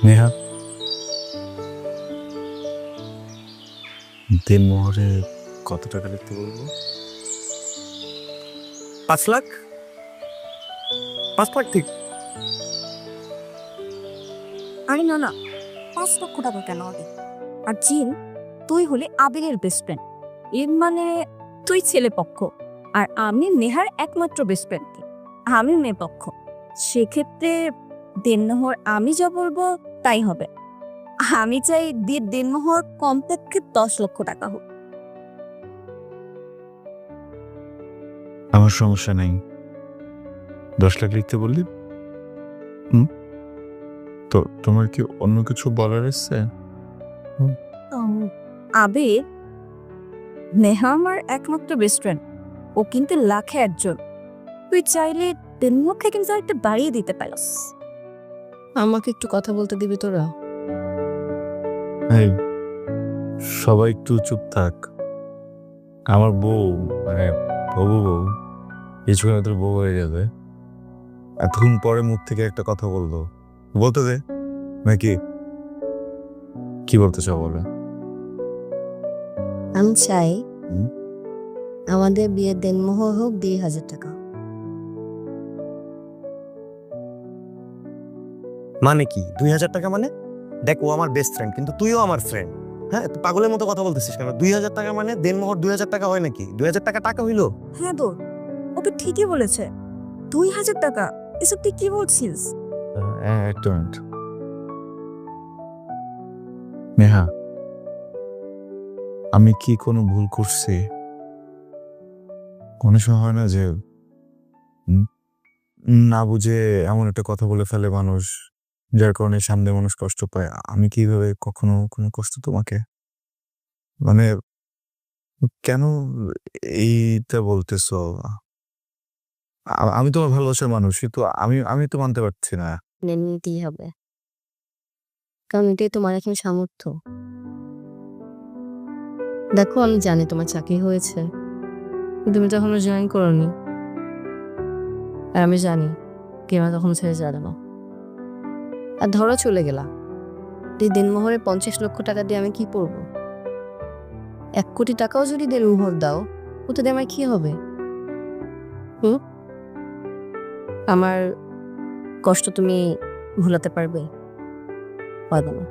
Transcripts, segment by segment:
নেহা, দিনমোহরে কত টাকা লিখতে বলবো? 5 লাখ। 5 লাখ ঠিক। আরে না না, 5 লক্ষ টাকা কেন হবে? আর জিন, তুই হলে আবিরের বেস্ট ফ্রেন্ড, এর মানে তুই ছেলে পক্ষ আর আমি নেহার একমাত্র বেস্ট ফ্রেন্ড, আমি মেয়ে পক্ষ। সেক্ষেত্রে দেনমোহর আমি যা বলবো তাই হবে। আমি চাই দেনমোহর কমপক্ষে 10 লক্ষ টাকা হোক। আমার সমস্যা নেই, 10 লাখ লিখতে বললি। তো তোমার কি অন্য কিছু বলার আছে? আবির, নেহা আমার একমাত্র বেস্ট ফ্রেন্ড, ও কিন্তু লাখে একজন। তুই চাইলে দেনমোহরকে কিন্তু একটা বাড়িয়ে দিতে পারিস। আমাকে একটু কথা বলতে দিবি তোরা? এই, সবাই একটু চুপ থাক। আমার বউ, মানে হবু বউ, কিছুক্ষণ তোর বউ হয়ে যাবে। এতক্ষণ পরে মুখ থেকে একটা কথা বললো, বলতে দে নাকি? কি বলতে চাও বলে? আমি চাই হুম? আমাদের বিয়ের দেনমোহর হোক 2,000 টাকা। মানে কি 2,000 টাকা? মানে দেখ, ও আমার বেস্ট ফ্রেন্ড, কিন্তু তুইও আমার ফ্রেন্ড। হ্যাঁ, তুই পাগলের মতো কথা বলতেছিস কেন? 2,000 টাকা মানে দেনমোহর 2,000 টাকা হয় নাকি? 2,000 টাকা টাকা হইলো? হ্যাঁ দোর, ওকে ঠিকই বলেছে, 2,000 টাকা। এসব তুই কি বলছিস? একটা মিনিট। নেহা, আমি কি কোনো ভুল করছি? কোনো সময় হয় না যে উম, না বুঝে এমন একটা কথা বলে ফেলে মানুষ, যার কারণে সামনে মানুষ কষ্ট পায়। আমি কিভাবে কখনো কোনো কষ্ট তোমাকে, মানে কেন এইটা বলতেছো? আমি তোমার ভালোবাসার মানুষ, কিন্তু আমি আমি তো মানতে পারছি না। মেনে নিতেই হবে, কারণ এটাই তোমার এখন সামর্থ্য। দেখো, আমি জানি তোমার চাকরি হয়েছে, কিন্তু তুমি তো এখনো জয়েন করোনি। আর আমি জানি কেমন তখন ছেড়ে যাবে না। আর ধরো চলে গেলা, এই দেনমোহরে 50 লক্ষ টাকা দিয়ে আমি কি করবো? 1 কোটি টাকাও যদি দেনমোহর দাও, ওতে দিয়ে আমার কি হবে? আমার কষ্ট তুমি ভুলাতে পারবে? পারবে না।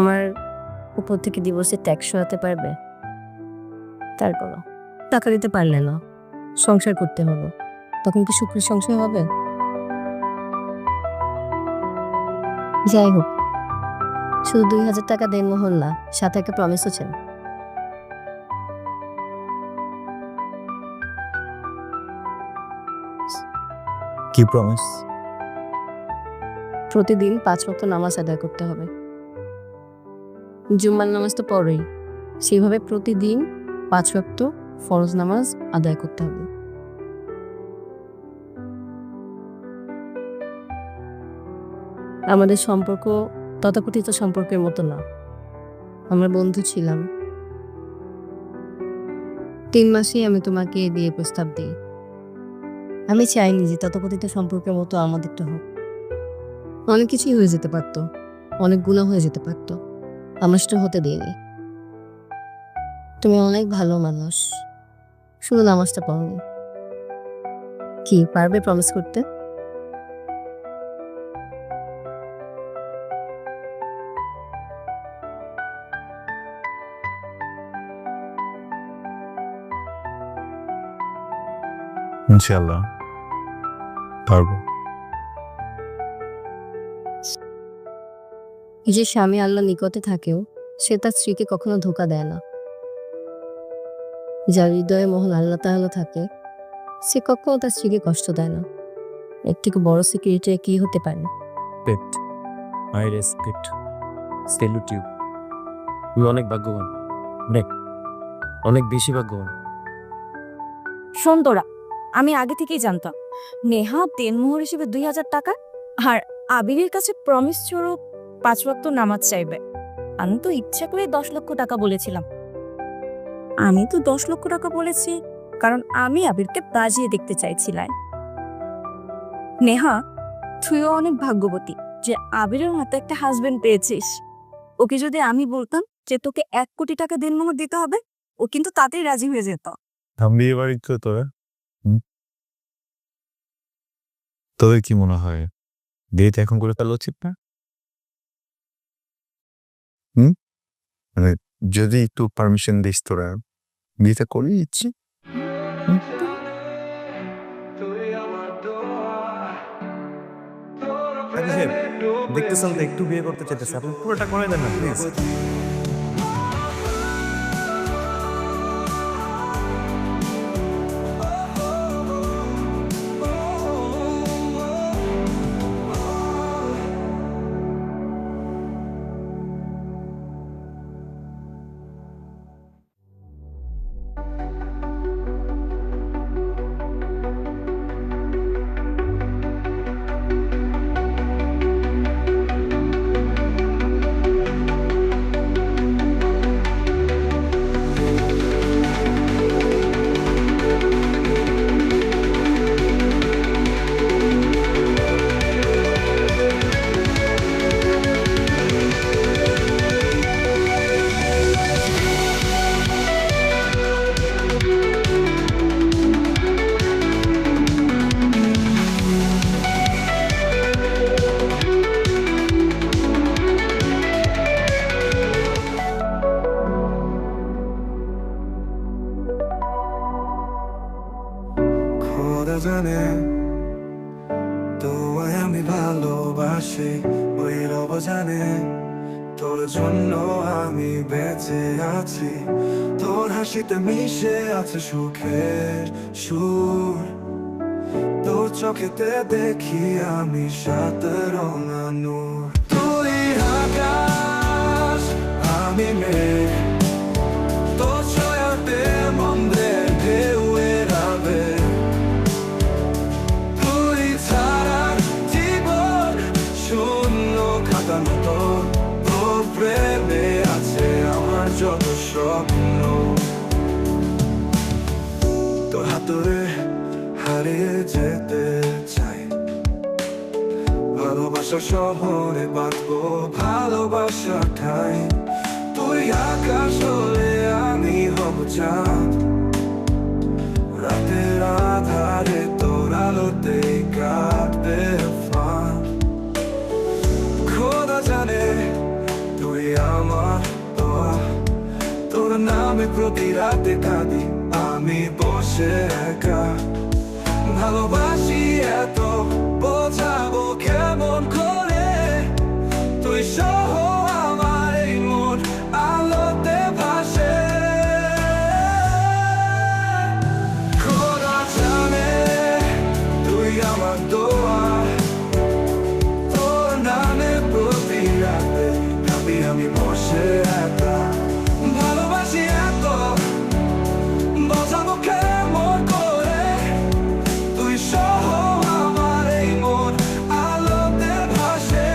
আমার উপর থেকে ডিভোর্সের ট্যাক্স সরাতে পারবে? তার করো। টাকা দিতে পারলে না, সংসার করতে হলো, তখন কি সুখের সংসার হবে? যাই হোক, শুধু 2,000 টাকা দেনমোহর না, সাথে একটা প্রমিসও ছিল। কি প্রমিস? প্রতিদিন 5 ওয়াক্ত নামাজ আদায় করতে হবে। জুম্মার নামাজ তো পড়েই, সেইভাবে প্রতিদিন 5 ওয়াক্ত ফরজ নামাজ আদায় করতে হবে। আমাদের সম্পর্ক তথাকথিত সম্পর্কের মতো না, আমরা বন্ধু ছিলাম। 3 মাসেই আমি তোমাকে বিয়ে প্রস্তাব দিই। আমি চাইনি যে তথাকথিত সম্পর্কের মতো আমাদেরটা হোক। অনেক কিছুই হয়ে যেতে পারতো, অনেক গুণা হয়ে যেতে পারতো, আমরা সেটা হতে দিইনি। তুমি অনেক ভালো মানুষ, শুধু নামাজটা পড়োনি। কি পারবে প্রমিস করতে? ইনশাআল্লাহ পারবো। যে স্বামী আল্লাহ নিকটে থাকেও সে তার স্ত্রীকে কখনো ধোঁকা দেয় না। যার হৃদয়ে মোহন আল্লাহ তাআলা থাকে, সে কখনো তার স্ত্রীকে কষ্ট দেয় না। এর থেকে বড় সিকিউরিটি কি হতে পারে? Respect, my respect, salute you. তুই অনেক ভাগ্যবান, অনেক অনেক বেশি ভাগ্যবান। শোন তোরা, আমি আগে থেকেই জানতাম নেহা দেনমোহর হিসেবে 2,000 টাকা আর আবিরের কাছে প্রমিস স্বরূপ 5 ওয়াক্ত নামাজ চাইবে। আমি তো ইচ্ছা করে 10 লক্ষ টাকা বলেছিলাম। আমি তো 10 লক্ষ টাকা বলেছি কারণ আমি আবিরকে বাজিয়ে দেখতে চাইছিলাম। নেহা, তুইও অনেক ভাগ্যবতী যে আবিরের মতো একটা হাজবেন্ড পেয়েছিস। ওকে যদি আমি বলতাম যে তোকে 1 কোটি টাকা দেনমোহর দিতে হবে, ও কিন্তু তাতেই রাজি হয়ে যেত। আমি বিয়ে বাড়ি কেউ তোরা তোদের কি মনে হয় বিয়েটা এখন করে ফেলা উচিত না? মানে যদি একটু পারমিশন দিস তোরা বিয়েটা করে দিচ্ছি। দেখতেছেন তো একটু বিয়ে করতে চাইতেছে, আপনি পুরোটা করে দেন না প্লিজ। খোদা জানে তোমায় আমি ভালোবাসি, ওই রব জানে তোর জন্য আমি বেঁচে আছি। তোর হাসিতে মিশে আছে সুখের সুর, তোর চোখেতে দেখি আমি সাত রঙা নূর। তুই আকাশ আমি মেঘ, তোর ছয়াতে মন্দের ঢেউ এড়াবে। তুই ছাড়া জীবন শূন্য খাতার মতো, তোর প্রেমে আছে আমার যত স্বপ্ন। তোর হাতরে হারিয়ে যেতে চাই, ভালোবাসা শহরে বাঁধবো ভালোবাসা ঠাই। তুই আকাশ হলে আমি হব চাঁদ, রাতের আধারে তোর আলোতে কাটবে ফাঁদ। খোদা জানে তুই আমার দোয়া, তোর নামে প্রতি রাতে কাঁদি আমি বসে একা। ভালোবাসি এত বোঝাবো কেমন করে, তুই সহ আমার এই মন আলোতে ভাসে। খোদা জানে তুই আমার দোয়া, তোর নামে প্রতি রাতে ভাবি আমি বসে একা। ভালোবাসি এত বোঝাবো কেমন করে, তুই সহ আমার এই মন আলোতে ভাসে।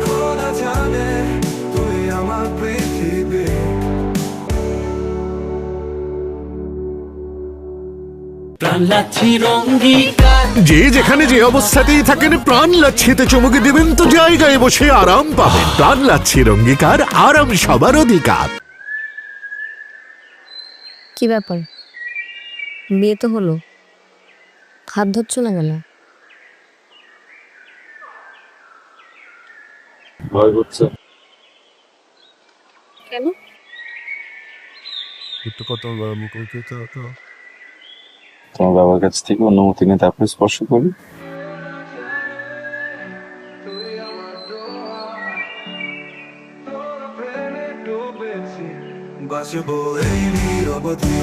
খোদা জানে তুই আমার পৃথিবী। যে যেখানে যে অবস্থাতেই থাকেন প্রাণ লাচ্ছিতে চমকে দেবেন তো জায়গায় বসে আরাম পাবেন। প্রাণ লাচ্ছির অঙ্গীকার, আরাম সবার অধিকার। কি ব্যাপার, বিয়ে তো হলো, হাত ধরছ না কেন? ভয় করছে। কেন? একটু কত মুখোমুখি তো তোমার বাবার কাছ থেকে অনুমতি নিয়ে তারপরে স্পর্শ করি। বাঁচবো এই নিরবধি,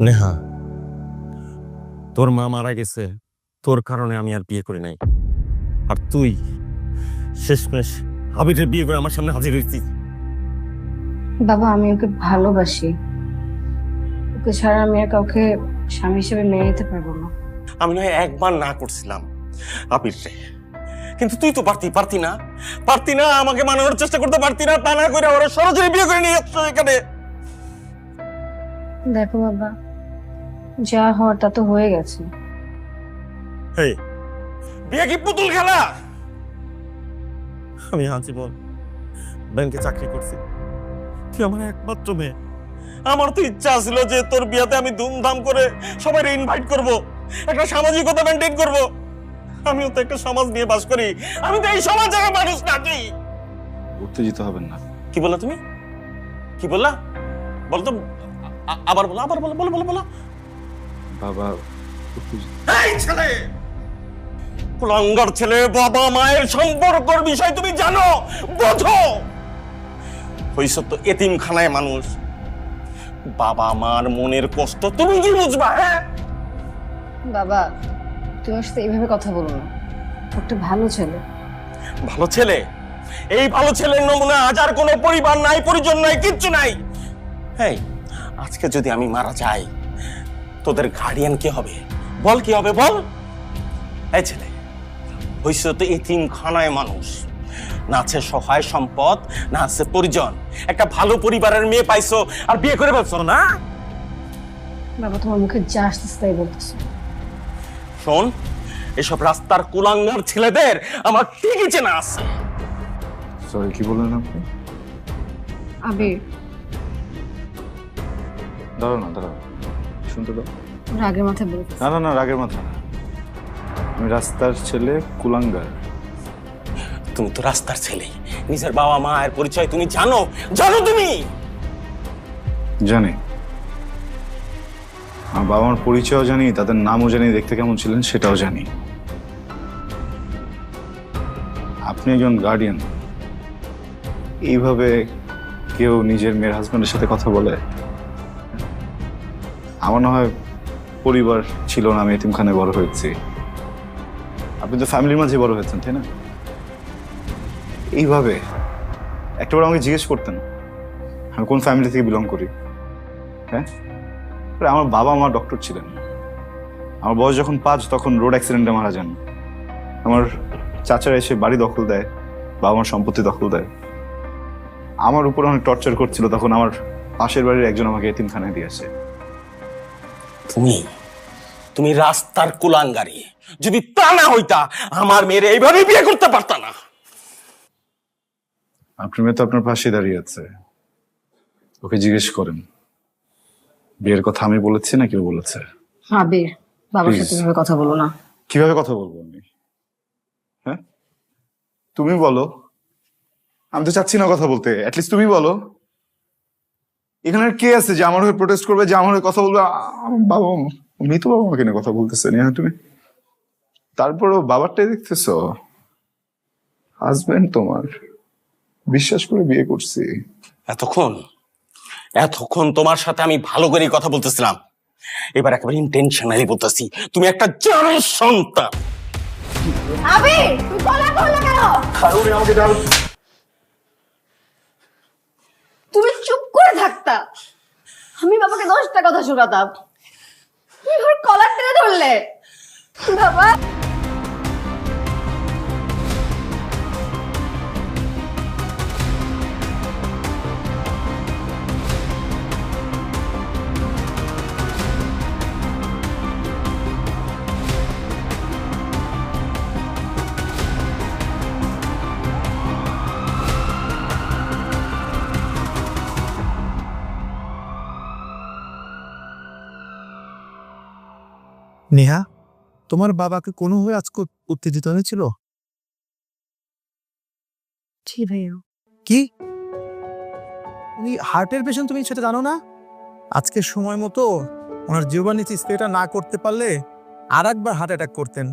নেহা, তোর মা মারা গেছে, তোর কারণে আমি আর বিয়ে করি নাই। আর তুই শেষমেশ আবিরের বিয়ে করে আমার সামনে হাজির হয়েছিস। বাবা, আমি ওকে ভালোবাসি, ওকে ছাড়া আমি আর কাউকে স্বামী হিসেবে মেনে নিতে পারবো না। আমি নয় একবার না করছিলাম আবির রে, কিন্তু তুই তো পারতি না আমাকে মানানোর চেষ্টা করতে পারতি না, তা না করে ওরা সরাসরি বিয়ে করে নিয়ে আসছো এখানে। দেখো বাবা, যা হওয়ার তা তো হয়ে গেছে। এই বিয়ে কি পুতুল খেলা? আমি আজীবন ব্যাংকে চাকরি করছি, তুই আমার একমাত্র মেয়ে। আমার তো ইচ্ছা ছিল যে তোর বিয়েতে আমি ধুমধাম করে সবাই ইনভাইট করব, একটা সামাজিকতা মেনটেন করব। আমিও তো একটা সমাজ নিয়ে বাস করি, আমি তো এই সমাজের মানুষ নাকি। উত্তেজিত হবেন না। কি বললা তুমি? কি বললা? বল তো, আবার বলো, বলো। বাবা উত্তেজিত। এই ছেলে, কুলাঙ্গার ছেলে, বাবা মায়ের সম্পর্কের বিষয় তুমি জানো, বোঝো? হইছ তো এতিমখানায় মানুষ, বাবা মার মনের কষ্ট তুমি কি বুঝবা? হ্যাঁ বাবা, তুমি ওর সাথে এইভাবে কথা বলো না। ও একটা ভালো ছেলে। ভালো ছেলে? এই ভালো ছেলের নমুনা আজ আর কোনো পরিবার নাই, পরিজন নাই, কিচ্ছু নাই। হ্যাঁ, আজকে যদি আমি মারা যাই, তোদের গার্ডিয়ান কি হবে? বল কি হবে, বল। এই ছেলে, হইছ তো এতিমখানায় মানুষ, না আছে সহায় সম্পদ, না আছে পরিজন। একটা ভালো পরিবারের মেয়ে পাইছো আর বিয়ে করে ফেলছো না? বাবা, তোমার মুখে যা আসতেছে তাই বলতেছো। শোন, এসব রাস্তার কুলাঙ্গার ছেলেদের আমার ঠিকই চেনা আছে। সরি, কি বললেন আপনি? আবির, দাঁড়াও, শুনতে দাও। রাগের মাথায় বলতে না, রাগের মাথা না। আমি রাস্তার ছেলে, কুলাঙ্গার। তুমি তো রাস্তার ছেলে, নিজের বাবা মায়ের পরিচয় তুমি জানো তুমি? জানি, আমার বাবা মার পরিচয়ও জানি, তাদের নামও জানি, দেখতে কেমন ছিলেন সেটাও জানি। আপনি একজন গার্ডিয়ান, এইভাবে কেউ নিজের মেয়ের হাজবেন্ডের সাথে কথা বলে? আমার না হয় পরিবার ছিল না, আমি এতিমখানায় বড় হয়েছি। আপনি তো ফ্যামিলির মাঝে বড় হয়েছেন, তাই না? এইভাবে একটাবার আমাকে জিজ্ঞেস করতেন আমি কোন ফ্যামিলি থেকে বিলং করি। হ্যাঁ, আমার বাবা মা ডক্টর ছিলেন। আমার বয়স যখন 5 তখন রোড অ্যাক্সিডেন্টে মারা যান। আমার চাচারা এসে বাড়ি দখল দেয়, বাবা মার সম্পত্তি দখল দেয়। আমার উপর অনেক টর্চার করছিল, তখন আমার পাশের বাড়ির একজন আমাকে এতিমখানায় দিয়ে আসে। তুমি রাস্তার কুলাঙ্গারি, যদি তা না হইতা আমার মেয়ের এইভাবে বিয়ে করতে পারতা না। আপনার মেয়ে তো আপনার পাশে দাঁড়িয়ে আছে, ওকে জিজ্ঞেস করেন বিয়ের কথা আমি বলেছি না কেউ বলেছে। আবির, বাবার সাথে এভাবে কথা বলো না। কিভাবে কথা বলবো আমি? হ্যাঁ, তুমি বলো। আমি তো চাচ্ছি না কথা বলতে, অ্যাটলিস্ট তুমি বলো। এখানে কে আছে যে আমার হয়ে প্রোটেস্ট করবে, যে আমার হয়ে কথা বলবে? বাবা, মৃত বাবা মাকে নিয়ে কথা বলতেছে না তুমি? তারপরও বাবারটাই দেখতেছো, হাজবেন্ড তোমার, বিশ্বাস করে বিয়ে করছি। এতক্ষণ তোমার সাথে আমি ভালো করে কথা বলতেছিলাম, এবার একেবারে ইন্টেনশনালি বলতেছি, তুমি একটা জানোয়ার সন্তান। আবির, তুই গলা করলে কেন? তুমি চুপ করে থাকতা, আমি বাবাকে 10টা কথা শোনাতাম। এবার কলার টেনে ধরলে বাবা। নেহা, তোমার বাবাকে কোনোভাবে আজকে উত্তেজিত হয়েছিল? জি ভাইয়া। কি, উনি হার্টের পেশেন্ট, তুমি সেটা জানো না? আজকে সময় মতো ওনার জিহ্বার নিচে স্প্রেটা না করতে পারলে আর একবার হার্ট অ্যাটাক করতেন।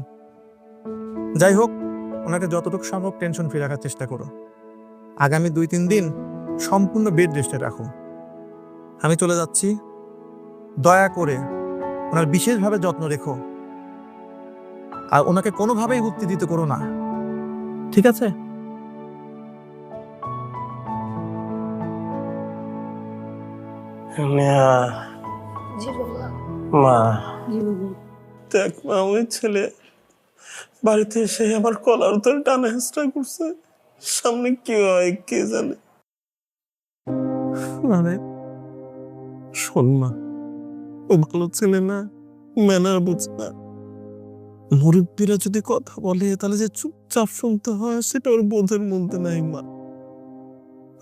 যাই হোক, ওনাকে যতটুকু সম্ভব টেনশন ফ্রি রাখার চেষ্টা করো। আগামী 2-3 দিন সম্পূর্ণ বেড রেস্টে রাখো। আমি চলে যাচ্ছি, দয়া করে ওনার বিশেষভাবে যত্ন রেখো, আর ওনাকে কোনোভাবেই উত্তেজিত করো না, ঠিক আছে? মা, দেখ মা, ওই ছেলে বাড়িতে এসে আমার কলার ধরে টানা হেঁচড়া করছে। সামনে কি হয় কে জানে। মানে শোন মা, ও ভালো ছেলে না, ম্যানার বুঝে না। মুরব্বীরা যদি কথা বলে তাহলে যে চুপচাপ শুনতে হয় সেটা ওর বোধের মধ্যে নাই মা।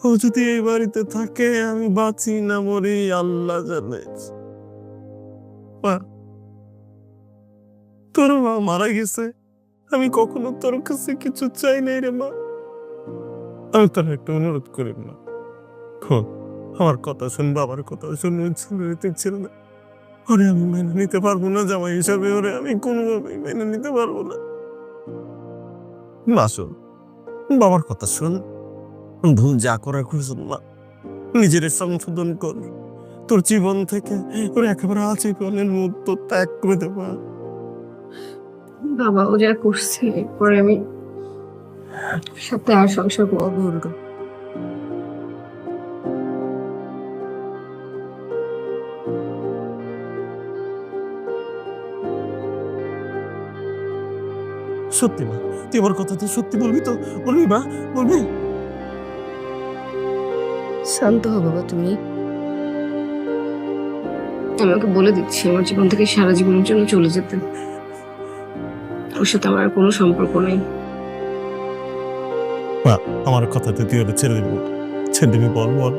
ও যদি এই বাড়িতে থাকে আমি বাঁচি না মরি আল্লাহ জানে। মা, তোর মা মারা গেছে, আমি কখনো তোর কাছে কিছু চাই নাই রে মা। আমি তোর একটা অনুরোধ করি না, আমার কথা শুন, বাবার কথা শুন। ছিল না, ওরে আমি মেনে নিতে পারবো না জামাই হিসাবে, ওরে আমি কোনোভাবেই মেনে নিতে পারবো না। না শোন, বাবার কথা শুন, ভুল যা করার করছেন মা, নিজের সংশোধন কর। তোর জীবন থেকে ওর একেবারে আজীবনের মূর্ত ত্যাগ করে দেবা। বাবা ও যা করছে পরে আমি সাথে আর সংসার করবো। সত্যি মা, তুই আমার কথাতে সত্যি বলবি তো? বলবি মা, বলবি? শান্ত হো বাবা তুমি। আমি ওকে বলে দিচ্ছি আমার জীবন থেকে সারা জীবনের জন্য চলে যেতে। ওর সাথে আমার আর কোনো সম্পর্ক নেই। মা, আমার কথাতে তুই ওটা ছেড়ে দিবি? ছেড়ে দিবি? বল বল।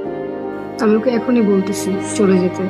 আমি ওকে এখনই বলতেছি চলে যেতে।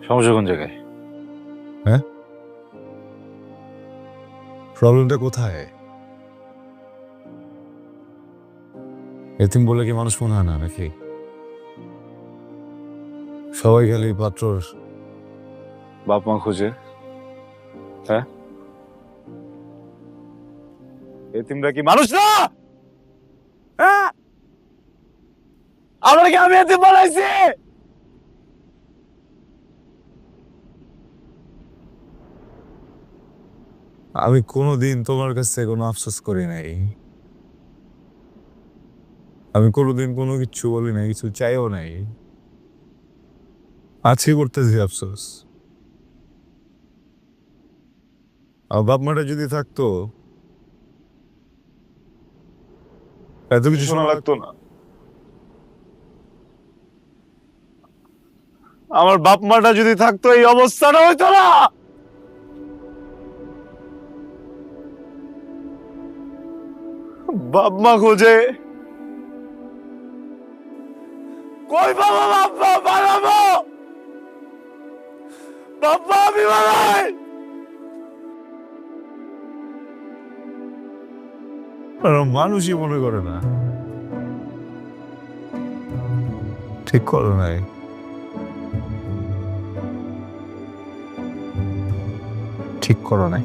সমস্যা কোন জায়গায়? প্রবলেমটা কোথায়? এতিম বলে কি মানুষ মনে হয় না নাকি? সবাই খালি পাত্রর বাপ মা খোঁজে, হ্যাঁ? এতিমরা কি মানুষ না? হ্যাঁ, আমরা কি আমি এতিম বানাইছি? আমি কোনোদিন তোমার কাছে কোনো আফসোস করি নাই। আমি কোনোদিন কোনো কিছু বলি নাই, কিছু চাইও নাই। আজকে করতেছি আফসোস। আর বাপ মাটা যদি থাকতো এত কিছু শোনা লাগতো না। আমার বাপ মাটা যদি থাকতো এই অবস্থাটা হইতো না। বাপ মা খোঁজে, কই বাবা? বাপ মা বানাবো, বাপ মা আমি বানাই। মানুষই মনে করে না। ঠিক করো নাই। ঠিক করো নাই।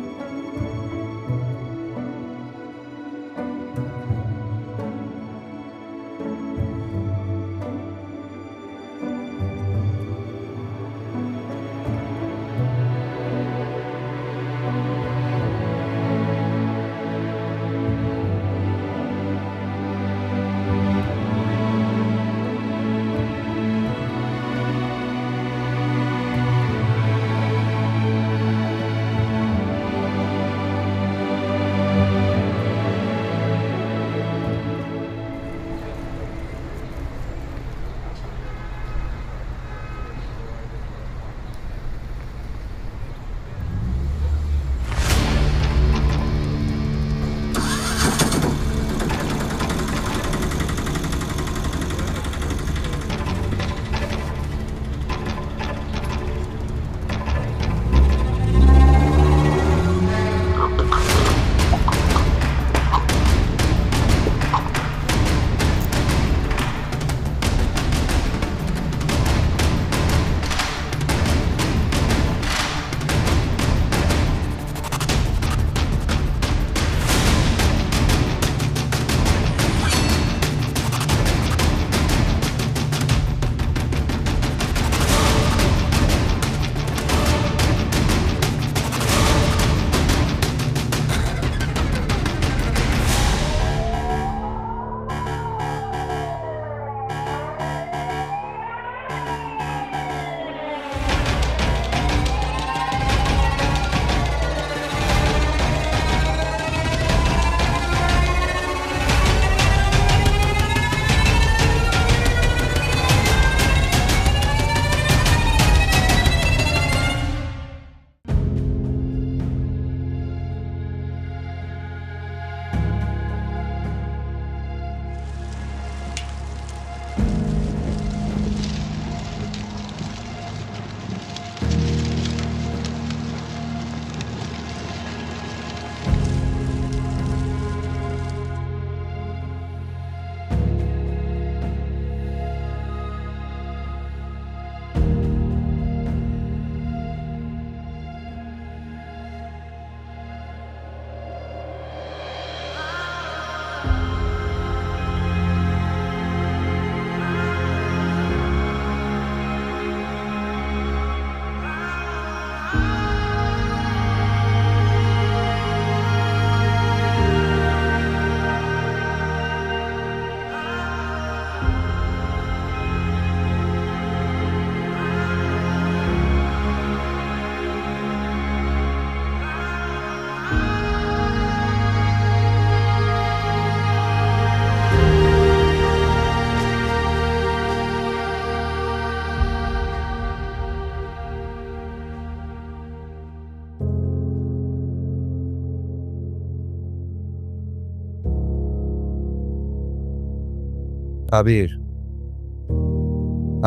আবির,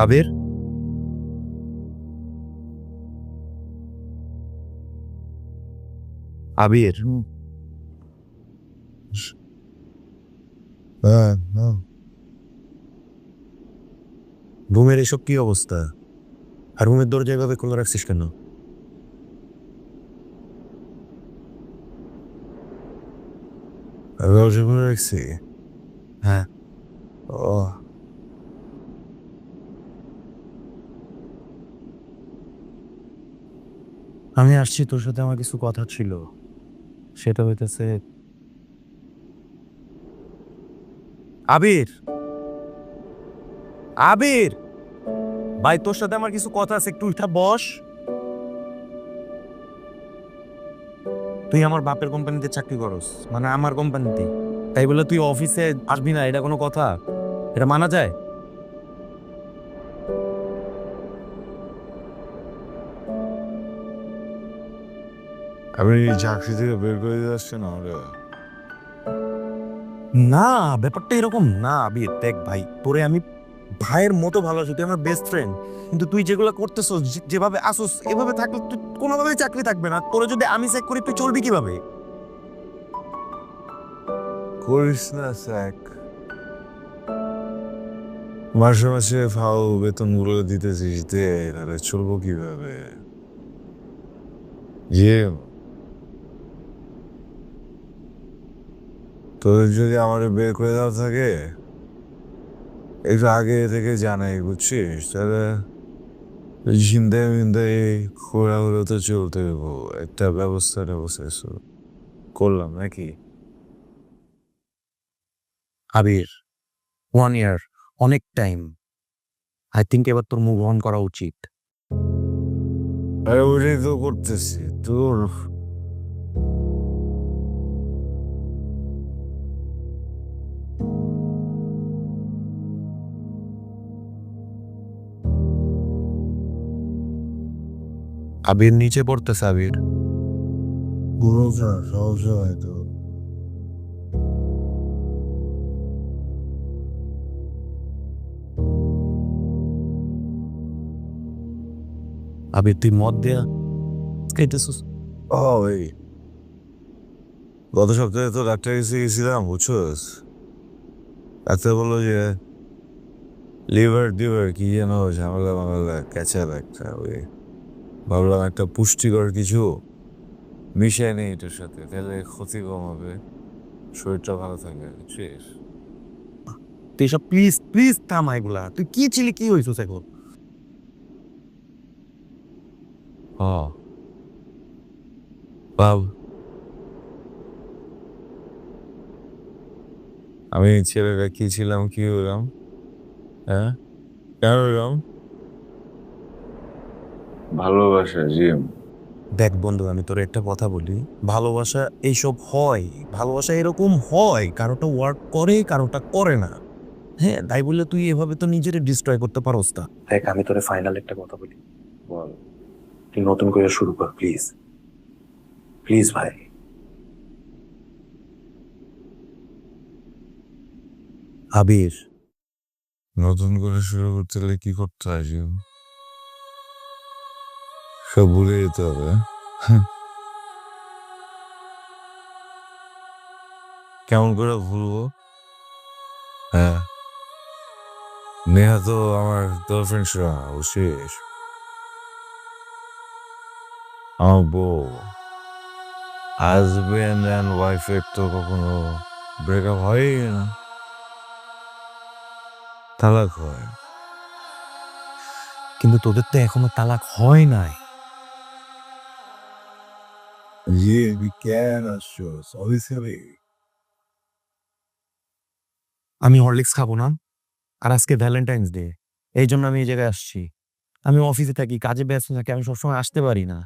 আবির, আবির। রুমের এসব কি অবস্থা? আর রুমের দরজা এভাবে খোলা রাখছিস কেন? দরজা খোলা রাখছি? হ্যাঁ। ও, আমি আসছি, তোর সাথে আমার কিছু কথা ছিল। সেটা হইতেছে আবির, আবির ভাই, তোর সাথে আমার কিছু কথা আছে, একটু উঠা বস। তুই আমার বাপের কোম্পানিতে চাকরি করস, মানে আমার কোম্পানিতে, তাই বলে তুই অফিসে আসবি না? এটা কোনো কথা? এটা মানা যায়? আপনি চাকরি থেকে বের করে দিয়ে আসছেন আমাকে? না, ব্যাপারটা এরকম না আবির। দেখ ভাই, তোরে আমি ভাইয়ের মতো ভালোবাসি, তুই আমার বেস্ট ফ্রেন্ড, কিন্তু তুই যেগুলো করতেছস, যেভাবে আসোস, এভাবে থাকলে তুই কোনোভাবেই চাকরি থাকবে না। তোরে যদি আমি চেক করি, তুই চলবি কিভাবে? করিস না স্যাক, মাসে মাসে ফাও বেতনগুলো দিতেছিস, দে, তাহলে চলবো কিভাবে? তোদের যদি আমার বের করে দেওয়া থাকে, একটু আগে থেকে জানাই, বুঝছিস? তাহলে জিন্দে মিন্দে খোলা হলে তো চলতে দেবো, একটা ব্যবস্থা করলাম নাকি? আবির, 1 ইয়ার অনেক টাইম। আই থিঙ্ক এবার তোর মুভ অন করা উচিত। আরে ওইটাই তো করতেছি তোর। আবির নিচে পড়তেছে। আবির, সহজ হয়তো আবির তুই মদ দেয়া খাইতেছিস? ওই গত সপ্তাহে তো ডাক্তার কাছে গেছিলাম, বুঝছস? ডাক্তার বললো যে লিভার কি যেন ঝামেলা মামেলা ক্যাচাল একটা। ওই ভাবলাম একটা পুষ্টিকর কিছু মিশিয়ে নেই এটার সাথে, তাহলে ক্ষতি কম হবে, শরীরটা ভালো থাকবে, বুঝছিস? তুই এসব প্লিজ প্লিজ থামা এগুলা। তুই কি ছিলি, কি হয়েছিস এখন? ভাব, আমি ছেলেটা কি ছিলাম, কি হলাম, হ্যাঁ? কেন হলাম? ভালোবাসা জিম। দেখ বন্ধু, আমি তোর একটা কথা বলি, ভালোবাসা এইসব হয়, ভালোবাসা এরকম হয়, কারোটা ওয়ার্ক করে, কারোটা করে না। হ্যাঁ, তাই বললে তুই এভাবে তো নিজের ডিস্ট্রয় করতে পারোস না। দেখ, আমি তোরে ফাইনাল একটা কথা বলি, বল। তুই নতুন করে শুরু কর, প্লিজ প্লিজ ভাই। আবির, নতুন করে শুরু করতে হলে কি করতে হয় জিম? সব ভুলে যেতে হবে? কেমন করে ভুলবো? হ্যাঁ, নেহা তো আমার গার্লফ্রেন্ড ছিল না, বুঝছিস? আমার বউ। হাজবেন্ড অ্যান্ড ওয়াইফের তো কখনো ব্রেকআপ হয়ই না, তালাক হয়। কিন্তু তোদের তো এখনো তালাক হয় নাই। আমি হরলিক্স খাবো না, আর আজকে ভ্যালেন্টাইন্স ডে, এই জন্য আমি এই জায়গায় আসছি। আমি অফিসে থাকি, কাজে ব্যস্ত থাকি, আমি সবসময় আসতে পারি না।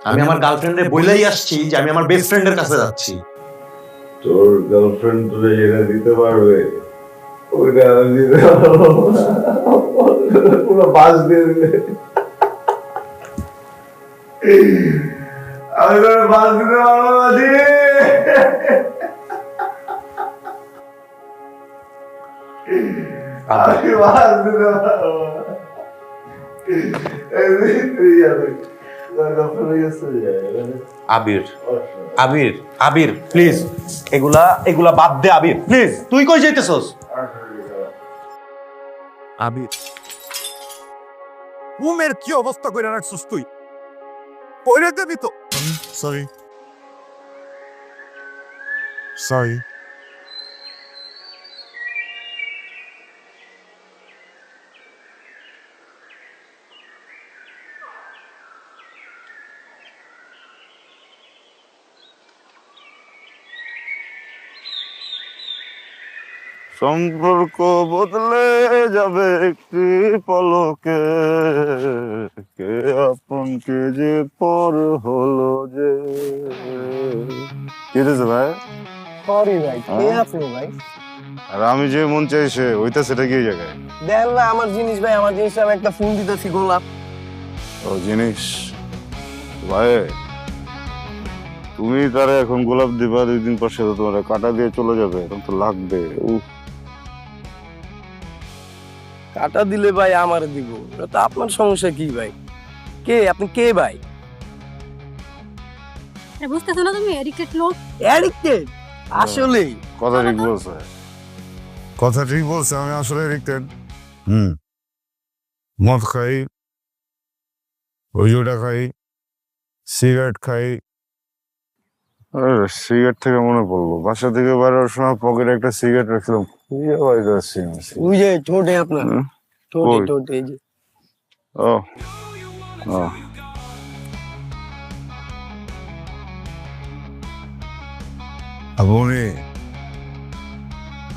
আমি আমার গার্লফ্রেন্ডের বইলাই আসছি যে আমি আমার বেস্ট ফ্রেন্ডের কাছে যাচ্ছি। তোর গার্লফ্রেন্ড তোরে যেটা দিতে পারবে ওইটা আমি দিতে পারবো না। পুরো বাস দিয়ে দিবে। আমি তোরে বাঁচ দিতে পারবো না জি। আমি বাঁচ দিতে পারবো না। আবির আবির আবির প্লিজ, এগুলা এগুলা বাদ দে আবির প্লিজ। তুই কই যাইতেছস? আবির রুমের কি অবস্থা করে রাখছিস তুই? পয়রে দেবি তো। Sorry sorry. সম্পর্ক বদলে যাবে একটি পলকে, কে আপন কে যে পর হলো যে। কেটেছে ভাই? সরি ভাই, কে আপনি ভাই? আর আমি যে মন চাইছে ওইটা সেটা কি জায়গায়? দেন না আমার জিনিস ভাই, আমার জিনিস আমি একটা ফোন দিতেছি গোলাপ। ও জিনিস ভাই, তুমি তারা এখন গোলাপ দিবা, 2 দিন পর সে তো তোমার কাটা দিয়ে চলে যাবে, তখন তো লাগবে। কাটা দিলে ভাই আমার দিব, এটা তো আপনার সমস্যা কি ভাই? কে আপনি, কে ভাই? বুঝতেছো না তুমি এডিক্টেড লোক? অ্যাডিক্টেড? আসলে কথা ঠিক বলছে, কথা ঠিক বলছে। আমি আসলে এডিক্টেড। মদ খাই, ওইটা খাই, সিগারেট খাই। সিগারেট থেকে মনে পড়লো, বাসা থেকে বেরোর সময় পকেটে একটা সিগারেট রাখছিলাম। ওই যে ঠোঁটে আপনার, ঠোঁটে কই? ঠোঁটে এই যে। ও ও আপনি,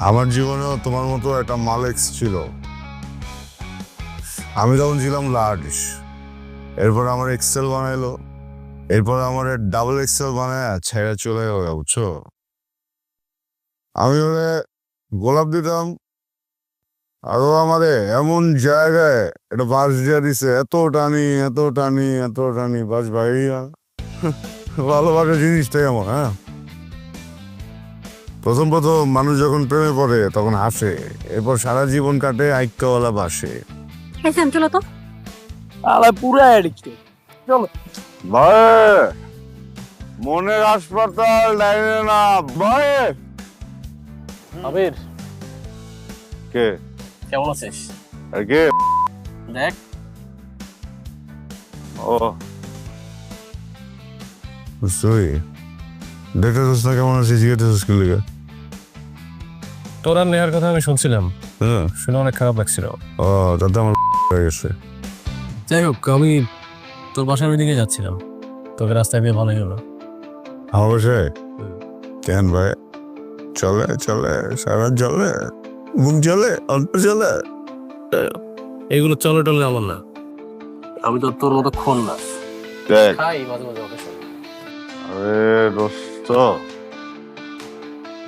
আমার জীবনেও তোমার মতো একটা মালেক্স ছিল। আমি তখন ছিলাম লার্জ, এরপর আমার এক্সেল বানাইলো, এরপর আমার ডাবল এক্সেল বানায় ছেড়ে চলে গেল, বুঝছো? আমি ওরে গোলাপ দিতাম, আরো আমারে এমন জায়গায় এটা বাস দিয়ে দিছে, এত টানি এত টানি এত টানি, বাস বাইরিয়া। ভালোবাসা জিনিসটাই এমন। হ্যাঁ, প্রথম প্রথম মানুষ যখন প্রেমে পড়ে তখন হাসে, এরপর সারা জীবন কাটে আইক্যওয়ালা বাসে। চলো তো। আলা পুরো অ্যাডিক্টেড। চলো ভাই, মনের হাসপাতাল ডাইনে না ভাই। আবির, কে? কেমন আছিস? আর কে? দেখ। ও বুঝছি, দেখতেছিস না কেমন আছিস, জিজ্ঞেস কি লেগে? তোরা নেওয়ার কথা আমি শুনছিলাম, শুনে অনেক খারাপ লাগছিল। ও তাতে আমার হয়ে গেছে। যাই হোক, আমি তোর বাসার ওই দিকে যাচ্ছিলাম, তোকে রাস্তায় পেয়ে ভালোই হলো। আমার বাসায়? কেন ভাই? চলে চলে সারা চলে, মুখ চলে, অল্প চলে। এইগুলো চলে টলে আমার না, আমি তো তোর মতো খন না, দেখ খাই মাঝে মাঝে অকেশন। আরে দোস্ত,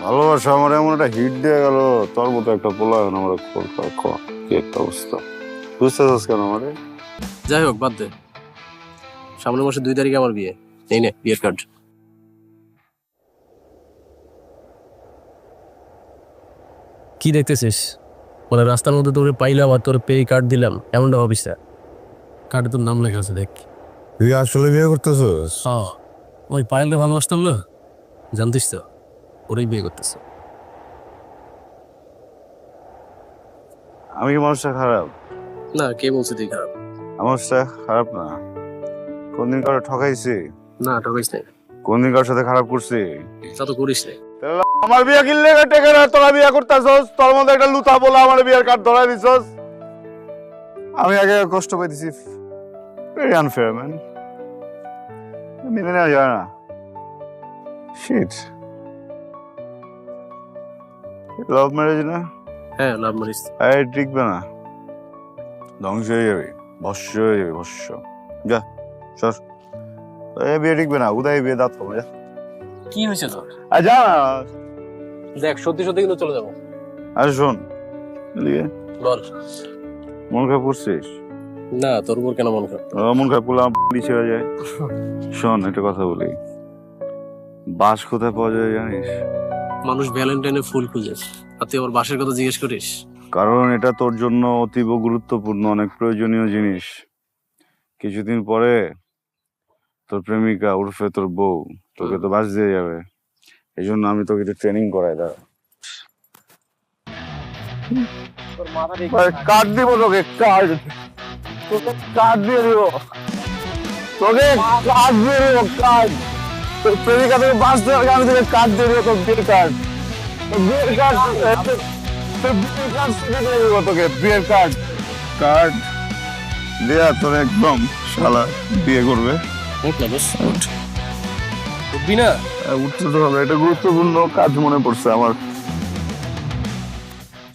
ভালোবাসা আমার এমন একটা হিট দিয়ে গেল, তোর মতো একটা পোলা এখন আমার কি একটা অবস্থা। বুঝতেছিস কেন আমারে? যাই হোক বাদ দে, সামনের মাসে 2 তারিখে আমার বিয়ে। এই নে বিয়ের কার্ড। কি দেখতেছিস? মানে রাস্তার মধ্যে তোরে পাইলাম আর তোর পে কার্ড দিলাম, এমনটা ভাবিস না। কার্ডে তোর নাম লেখা আছে, দেখ। তুই আসলে বিয়ে করতেছিস? হ্যাঁ, ওই পায়েলকে ভালোবাসতাম না, জানতিস তো, ওরাই বিয়ে করতেছে। আমি কি মানুষটা খারাপ? না, কে বলছে তুই খারাপ? মানুষটা খারাপ না। কোনদিন কারো ঠকাইছি? না, ঠকাইস নাই। কোনদিন কারোর সাথে খারাপ করছি? তা তো করিস নাই। আমার বিয়ে কিনলে টেকে না, তোরা বিয়ে করতেছস, তোর মধ্যে একটা লুতা বলে আমার বিয়ের কার্ড ধরাই দিছস। আমি আগে কষ্ট পাইতেছি, ভেরি আনফেয়ার ম্যান, মেনে নেওয়া যায় না। শিট, লাভ ম্যারেজ না? হ্যাঁ, লাভ ম্যারেজ। এই টিকবে না, ধ্বংস হয়ে যাবে, ভস্য হয়ে যাবে, ভস্য। যা সর, এই বিয়ে টিকবে না, উদয় বিয়ে দাঁত কমে। যা। কি হয়েছে তোর? যা দেখ, সত্যি সত্যি কিন্তু চলে যাবো। আরে শোন, এদিকে। বল। মন খারাপ করছিস? না, তোর উপর কেন মন খারাপ? মন খারাপ করলে আমার পুলিশ হয়ে যায়। শোন, একটা কথা বলি, বাস কোথায় পাওয়া যায় জানিস? মানুষ ভ্যালেন্টাইনে ফুল খুঁজে, আর তুই আমার বাসের কথা জিজ্ঞেস করিস? কারণ এটা তোর জন্য অতীব গুরুত্বপূর্ণ, অনেক প্রয়োজনীয় জিনিস। কিছুদিন পরে তোর প্রেমিকা উর্ফে তোর বউ তোকে তো বাস দিয়ে যাবে, এই জন্য আমি তোকে ট্রেনিং করাই। দাঁড়া, কার্ড দিব তোকে, কার্ড তোকে কার্ড দিয়ে দিব, তোকে কার্ড দিয়ে দিব, কার্ড। তোর প্রেমিকা তোকে বাস দেওয়ার আগে আমি তোকে কার্ড দিয়ে দিব, তোর বিয়ের কার্ড, তোর বিয়ের কার্ড, তোর বিয়ের কার্ড দিয়ে দিব তোকে, বিয়ের কার্ড। কার্ড দেয়া তোর একদম শালা বিয়ে করবে। উঠ না বস, উঠ। উঠবি না? উঠতে তো হবে, এটা গুরুত্বপূর্ণ কাজ মনে পড়ছে আমার।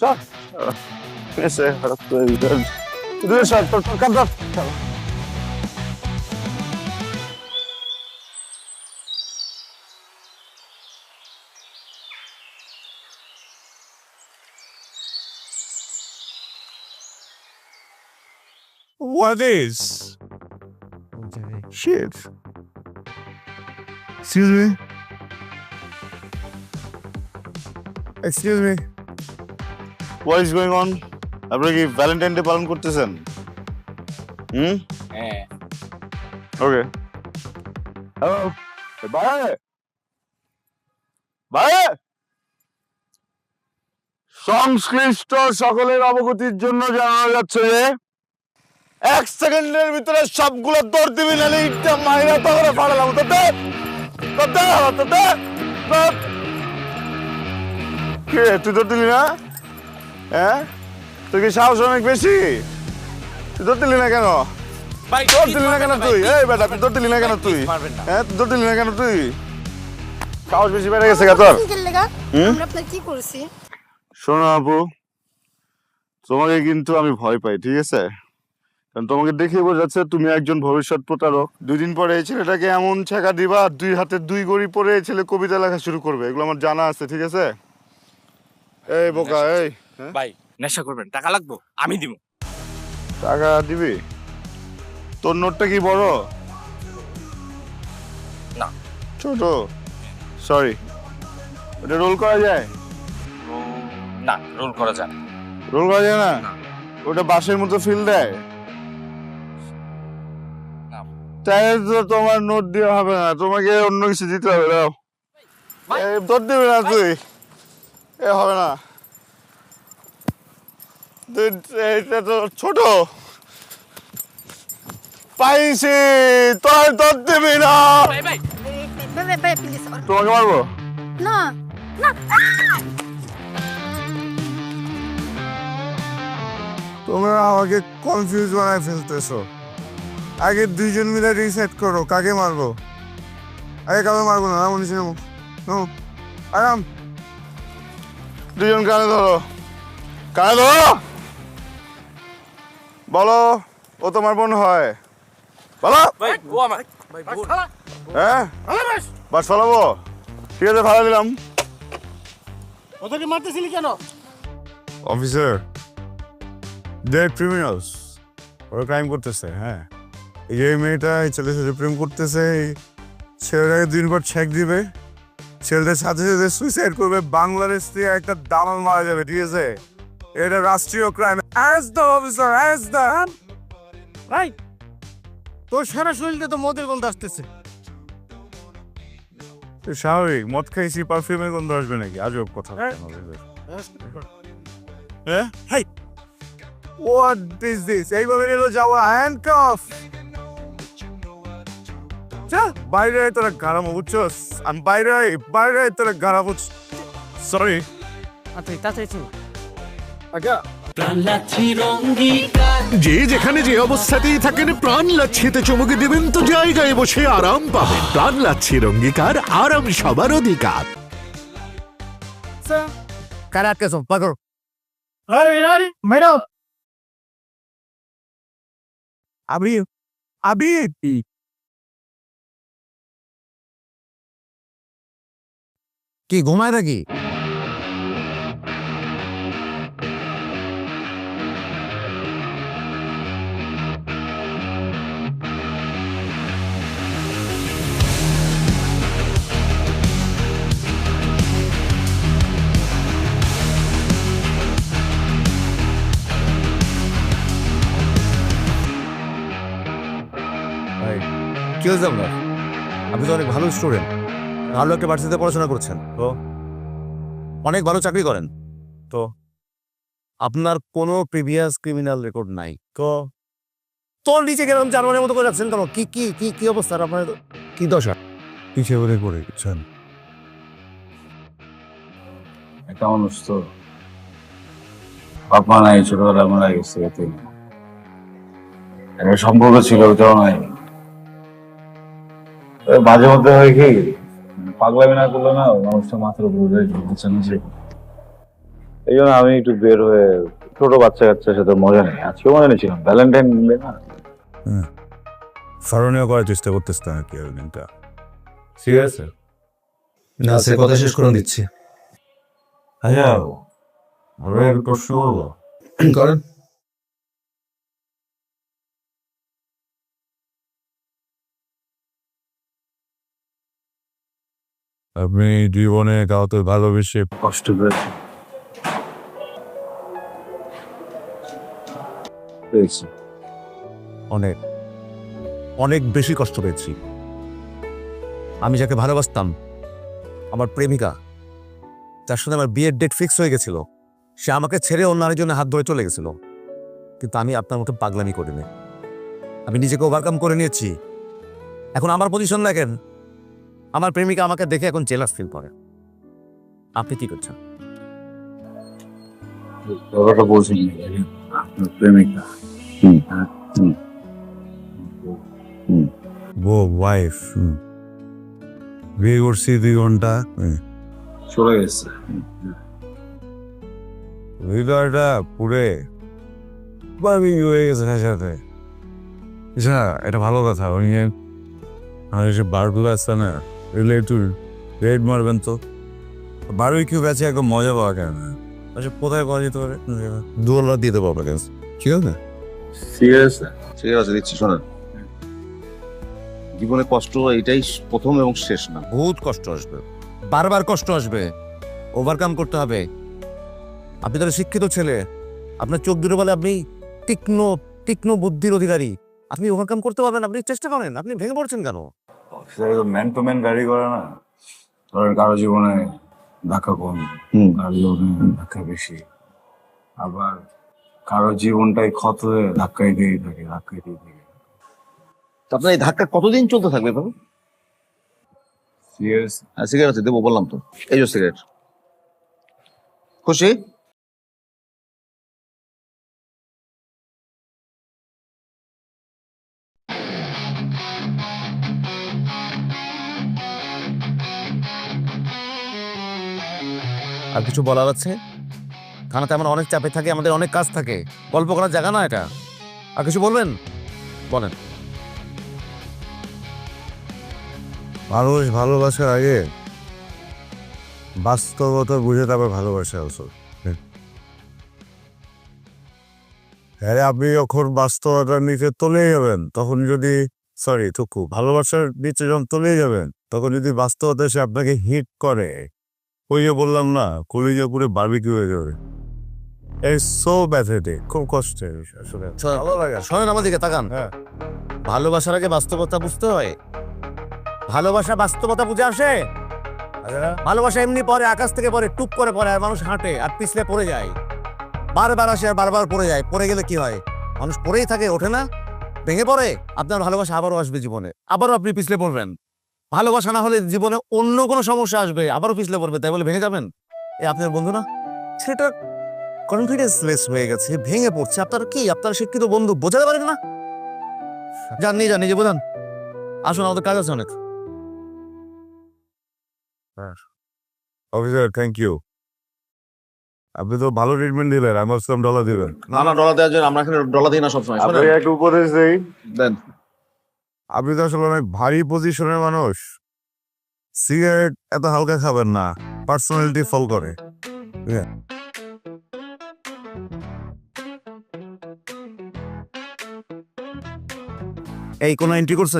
চল এসে What is? Shit. Excuse me. Excuse me. What is going on? আপনারা কি ভ্যালেন্টাইন ডে পালন করতেছেন? হ্যাঁ। ওকে। হ্যালো ভাই, ভাই, সংশ্লিষ্ট সকলের অবগতির জন্য জানানো যাচ্ছে যে 1 সেকেন্ডের ভিতরে সবগুলো দৌড় দিবি, নাহলে ইটটা মাইরা তখন ফাড়ালাম তোতে। কে তুই দৌড় দিলি না? হ্যাঁ, তুই কি সাহস অনেক বেশি? তুই দৌড় দিলি না কেন? দৌড় দিলি না কেন তুই? এই বেটা, তুই দৌড় দিলি না কেন তুই? হ্যাঁ, তুই দৌড় দিলি না কেন তুই? সাহস বেশি বেড়ে গেছে গা তোর। কি করেছি? শোনো আপু, তোমাকে কিন্তু আমি ভয় পাই, ঠিক আছে? কারণ তোমাকে দেখে বোঝা যাচ্ছে তুমি একজন ভবিষ্যৎ প্রতারক। 2 দিন পরে এই ছেলেটাকে এমন ছেঁকা দিবা, 2 হাতে 2 গড়ি পরে এই ছেলে কবিতা লেখা শুরু করবে, এগুলো আমার জানা আছে, ঠিক আছে? এই বোকা, এই ভাই নেশা করবেন, টাকা লাগবো, আমি দিব। টাকা দিবি? তোর নোটটা কি বড়? না, ছোট। সরি, ওটা রোল করা যায়? না, রোল করা যায় না। রোল করা যায় না? ওটা বাসের মতো ফিল দেয়? তাই তো তোমার নোট দেওয়া হবে না, তোমাকে অন্য কিছু দিতে হবে। দাও, তোর দিবি না তুই? এ হবে না, এটা তো ছোট। পাইছি, তোর তোর দিবি না। তোমাকে মারবো না না। তোমরা আমাকে কনফিউজ বানায় ফেলতেছো। আগে 2 জন মিলে রিসেট করো, কাকে মারবো? আগে কাকে মারবো না, মনে ছিল আরাম। 2 জন কানে ধরো, কানে ধরো। বলো, ও তোমার বোন হয়? বলো। হ্যাঁ, বাস ফালাবো? ঠিক আছে, ফালা দিলাম। ওদেরকে মারতেছিলি কেন? অফিসার, দে ক্রিমিনালস, ওরা ক্রাইম করতেছে। হ্যাঁ, এই যে মেয়েটা এই ছেলের সাথে প্রেম করতেছে, ছেলেটাকে 2 দিন পর ছেক দিবে, ছেলেটার সাথে সাথে সুইসাইড করবে, বাংলাদেশ থেকে একটা দালাল মারা যাবে, ঠিক আছে? এটা রাষ্ট্রীয় crime. As the officer, as the ভাই, তোর সারা শরীরে তো মদের গন্ধ আসতেছে। স্বাভাবিক, মদ খাইছি, পারফিউমের গন্ধ আসবে নাকি? আজব কথা। হ্যাঁ, হাই, হোয়াট ইজ দিস? এইভাবে এলো যাওয়া হ্যান্ডকাফ। বাইরে তোরা গারাম বুঝছস? আমি বাইরে তোরা গারাম বুঝ। সরি। আচ্ছা, তাড়াতাড়ি চল। যে যেখানে যে অবস্থাতেই থাকেন, প্রাণ লাচ্ছিতে চমকে দেবেন তো জায়গায় বসে আরাম পাবেন। প্রাণ লাচ্ছির অঙ্গীকার, আরাম সবার অধিকার। কারা আটকেছো? পাগল। আরে মেরো। আবি কি ঘুমায় নাকি? কি হয়েছে আপনার? আপনি তো অনেক ভালো স্টুডেন্ট, ভালো একটা ভার্সিটিতে পড়াশোনা করছেন, তো অনেক ভালো চাকরি করেন, তো আপনার কোনো প্রিভিয়াস ক্রিমিনাল রেকর্ড নাই, তো তোর নিচে গেলাম জার্মানের মতো করে যাচ্ছেন কেন? কি কি কি কি অবস্থা আপনার? কি দশা? পিছিয়ে পড়ে করে গেছেন। একটা মানুষ তো বাপ মা নাই, ছোটবেলা মারা গেছে, এতে একটা সম্পর্ক ছিল, ওটাও নাই। মাঝে মধ্যে হয় কি, পাগলামি না করলে না মানুষটা মাথার উপরে বুঝছেন যে, এই জন্য আমি একটু বের হয়ে ছোট বাচ্চা কাচ্চার সাথে মজা নেই। আজকেও মজা নিয়েছিলাম, ভ্যালেন্টাইন ডে না, স্মরণীয় করার চেষ্টা করতেছে আর কি ওই দিনটা। ঠিক আছে, না সে কথা শেষ করে দিচ্ছি। আচ্ছা আমরা একটা প্রশ্ন করবো? করেন। আপনি জীবনে কাউকে ভালোবেসে কষ্ট পেয়েছি? অনেক অনেক বেশি কষ্ট পেয়েছি। আমি যাকে ভালোবাসতাম, আমার প্রেমিকা, যার সাথে আমার বিয়ের ডেট ফিক্স হয়ে গেছিল, সে আমাকে ছেড়ে অন্য আরেকজনের হাত ধরে চলে গেছিল। কিন্তু আমি আপনার মতো পাগলামি করিনি, আমি নিজেকে ওভারকাম করে নিয়েছি। এখন আমার পজিশন দেখেন, আমার প্রেমিকা আমাকে দেখে এখন জেলাস ফিল করে। আপনি কি করছেন? কথাটা বলছেন আপনার প্রেমিকা? বউ, ওয়াইফ, বিয়ে করছি 2 ঘন্টা, চলে গেছে। হৃদয়টা পুরে বাবি হয়ে গেছে তার সাথে। আচ্ছা, এটা ভালো কথা। ওই আর যে বারগুলো আছে না, এগুলো একটু রেড মারবেন তো। বারবিকিউ ব্যাচে একদম মজা পাওয়া কেন? আচ্ছা, কোথায় পাওয়া যেতে পারে? $2 দিয়ে দেবো আপনাকে, ঠিক আছে? ঠিক আছে দিচ্ছি। শোনেন, জীবনে কষ্ট এটাই প্রথম এবং শেষ না। বহুত কষ্ট আসবে, বারবার কষ্ট আসবে, ওভারকাম করতে হবে। আপনি তাহলে শিক্ষিত ছেলে, আপনার চোখ দুটো বলে আপনি তীক্ষ্ণ তীক্ষ্ণ বুদ্ধির অধিকারী, আপনি ওভারকাম করতে পারবেন। আপনি চেষ্টা করেন, আপনি ভেঙে পড়ছেন কেন? ম্যান টু ম্যান ভ্যারি করে না। ধরেন কারো জীবনে ধাক্কা কম, কারো জীবনে ধাক্কা বেশি, আবার কারো জীবনটাই ক্ষত হয়ে ধাক্কাই দিয়ে থাকে। আপনার এই ধাক্কা কতদিন চলতে থাকবে বাবু? সিগারেট আছে, দেবো বললাম তো। এই যে সিগারেট। খুশি? আর কিছু বলার আছে? থানাতে আমার অনেক চাপে থাকে, আমাদের অনেক কাজ থাকে, গল্প করার জায়গা না এটা। আর কিছু বলবেন? বলেন। মানুষ ভালোবাসার আগে বাস্তবতা বুঝে তারপর ভালোবাসা আসল। হ্যাঁ, আপনি যখন বাস্তবতার নিচে তলে যাবেন, তখন যদি ভালোবাসার নিচে যখন তলে যাবেন, তখন যদি বাস্তবতা এসে আপনাকে হিট করে, ওই যে বললাম না, কলিজা পুরে বারবিকিউ হয়ে যাবে। সো প্যাথেটিক, খুব কষ্টের আসলে। শোনেন আমার দিকে তাকান। ভালোবাসার আগে বাস্তবতা বুঝতে হয়। ভালোবাসা বাস্তবতা বুঝে আসে? ভালোবাসা এমনি পরে, আকাশ থেকে পরে, টুপ করে পড়ে, আর মানুষ হাঁটে আর পিছলে পড়ে যায়, বারবার আসে আর বারবার পড়ে যায়। পড়ে গেলে কি হয়? মানুষ পড়েই থাকে, ওঠে না, ভেঙে পড়ে। আপনার ভালোবাসা আবারও আসবে জীবনে, আবারও আপনি পিছলে পড়বেন। ভালোবাসা না হলে জীবনে অন্য কোনো সমস্যা আসবে, আবারও পিছলে পড়বে, তাই বলে ভেঙে যাবেন? আপনার বন্ধু না, সেটা কনফিডেন্স লেস হয়ে গেছে, ভেঙে পড়ছে। আপনার কি, আপনার শিক্ষিত বন্ধু বোঝাতে পারেন না? যান নিজে বোঝান। আসুন, আমাদের কাজ আছে অনেক। Officer, thank you. আপনি তো ভালো ট্রিটমেন্ট দিলেন, আমি ভাবছিলাম ডলার দিবেন। না ডলার দেওয়ার জন্য আমরা এখানে ডলার দিই না সবসময়। একটা উপদেশ দেই দেন। আপনি তো আসলে অনেক ভারী পজিশনের মানুষ। সিগারেট এত হালকা খাবেন না, পার্সোনালিটি ফল করে। এই কোনো এন্ট্রি করছে?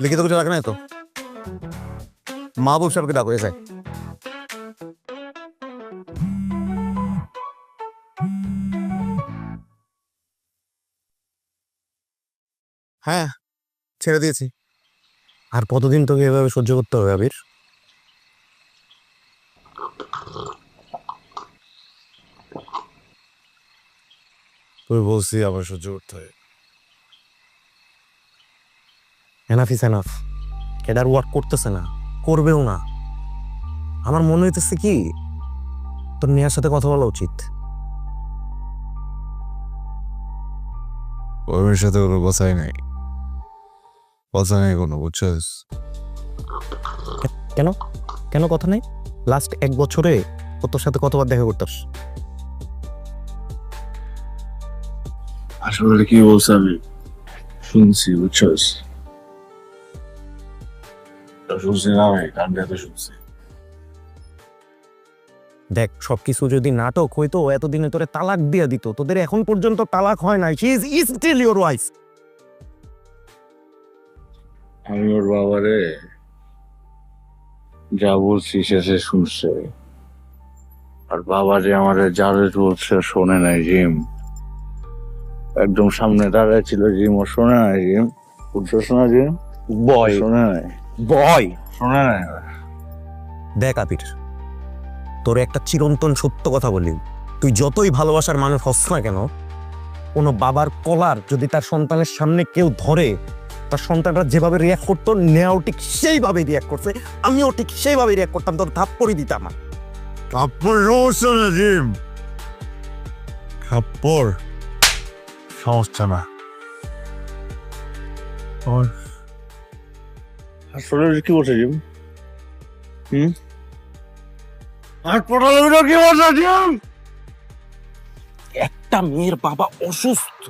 লিখিত কিছু রাখে নাই তো? মাহবুব সাহেবকে ডাকো, এসে। হ্যাঁ, ছেড়ে দিয়েছি। আর কতদিন তোকে এভাবে সহ্য করতে হবে আবির? তুই বলছি আমার সহ্য করতে হয়। Enough is enough. এটার ওয়ার্ক করতেছে না, করবেও না। আমার মনে হইতেছে কি তোর নেহার সাথে কথা বলা উচিত। ওর সাথে কোনো কথাই নাই, কথা নেই কোনো, বুঝছিস? কেন কেন কথা নেই? লাস্ট 1 বছরে ও তোর সাথে কতবার দেখা করতাস? আসলে কি বলছে আমি শুনছি, বুঝছস? শুনছি না আমি, কান্দে তো শুনছি। দেখ, সবকিছু যদি নাটক হইতো এতদিনে তোরে তালাক দিয়ে দিত। তোদের এখন পর্যন্ত তালাক হয় নাই। She is still your wife. আমি ওর বাবারে যা বলছি শেষে শুনছে, আর বাবা যে আমারে যারে বলছে শোনে নাই। জিম একদম সামনে দাঁড়ায় ছিল, জিম ও শোনে নাই। জিম বুঝছস না? জিম বয় শোনে নাই, বয় শোনে নাই। দেখ আবির, তোর একটা চিরন্তন সত্য কথা বলি, তুই যতই ভালোবাসার মানুষ হস না কেন, কোনো বাবার কলার যদি তার সন্তানের সামনে কেউ ধরে, তার সন্তানরা যেভাবে রিয়াক্ট করতো, নেওয়াও ঠিক সেইভাবে রিয়াক্ট করছে, আমিও ঠিক সেইভাবে রিয়াক্ট করতাম। তোর থাপ্পড়ই দিতাম না। থাপ্পড় সমস্যা না জিম, থাপ্পড় সমস্যা না। আসলে কি বলছে জিম? আর পড়ালে কি বলছে জিম? একটা মেয়ের বাবা অসুস্থ,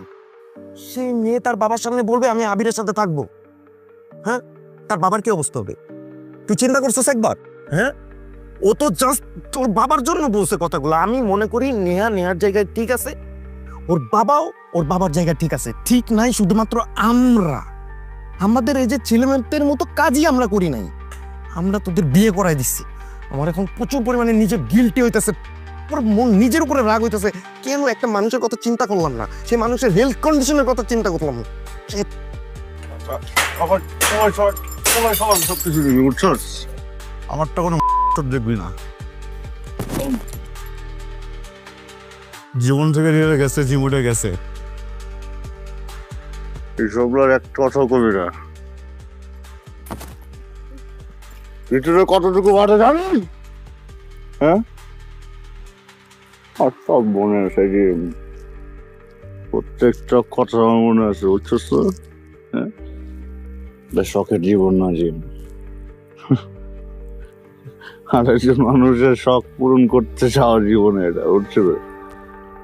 সেই মেয়ে তার বাবার সামনে বলবে আমি আবিরের সাথে থাকবো? হ্যাঁ, তার বাবার কি অবস্থা হবে? তুই চিন্তা করছিস একবার? হ্যাঁ, ও তো জাস্ট তোর বাবার জন্য বলছে কথাগুলো। আমি মনে করি নেহার জায়গায় ঠিক আছে, ওর বাবাও ওর বাবার জায়গায় ঠিক আছে। ঠিক নাই শুধুমাত্র আমরা, আমাদের এই যে ছেলেমেয়েদের মতো কাজই আমরা করি নাই। আমরা তোদের বিয়ে করাই দিচ্ছি। আমার এখন প্রচুর পরিমাণে নিজে গিল্টি হইতেছে, নিজের উপরে রাগ হইতেছে। কেন একটা মানুষের কথা চিন্তা করলাম না? সেই মানুষের হেলথ কন্ডিশনের কথা চিন্তা করলাম না। সবকিছু দিবি, বুঝছস? আমারটা কোনো দেখবি না। জীবন থেকে নিয়ে গেছে, জীবনে গেছে। এইসবগুলোর একটা কথাও করবি না। ভিতরে কতটুকু বাধা জানেন? হ্যাঁ, আর সব মনে আছে যে প্রত্যেকটা কথা আমার মনে আছে, বুঝছস তো? হ্যাঁ, বেশ শখের জীবন না জিম। আর একজন মানুষের শখ পূরণ করতে চাওয়া জীবনে এটা, বুঝছো?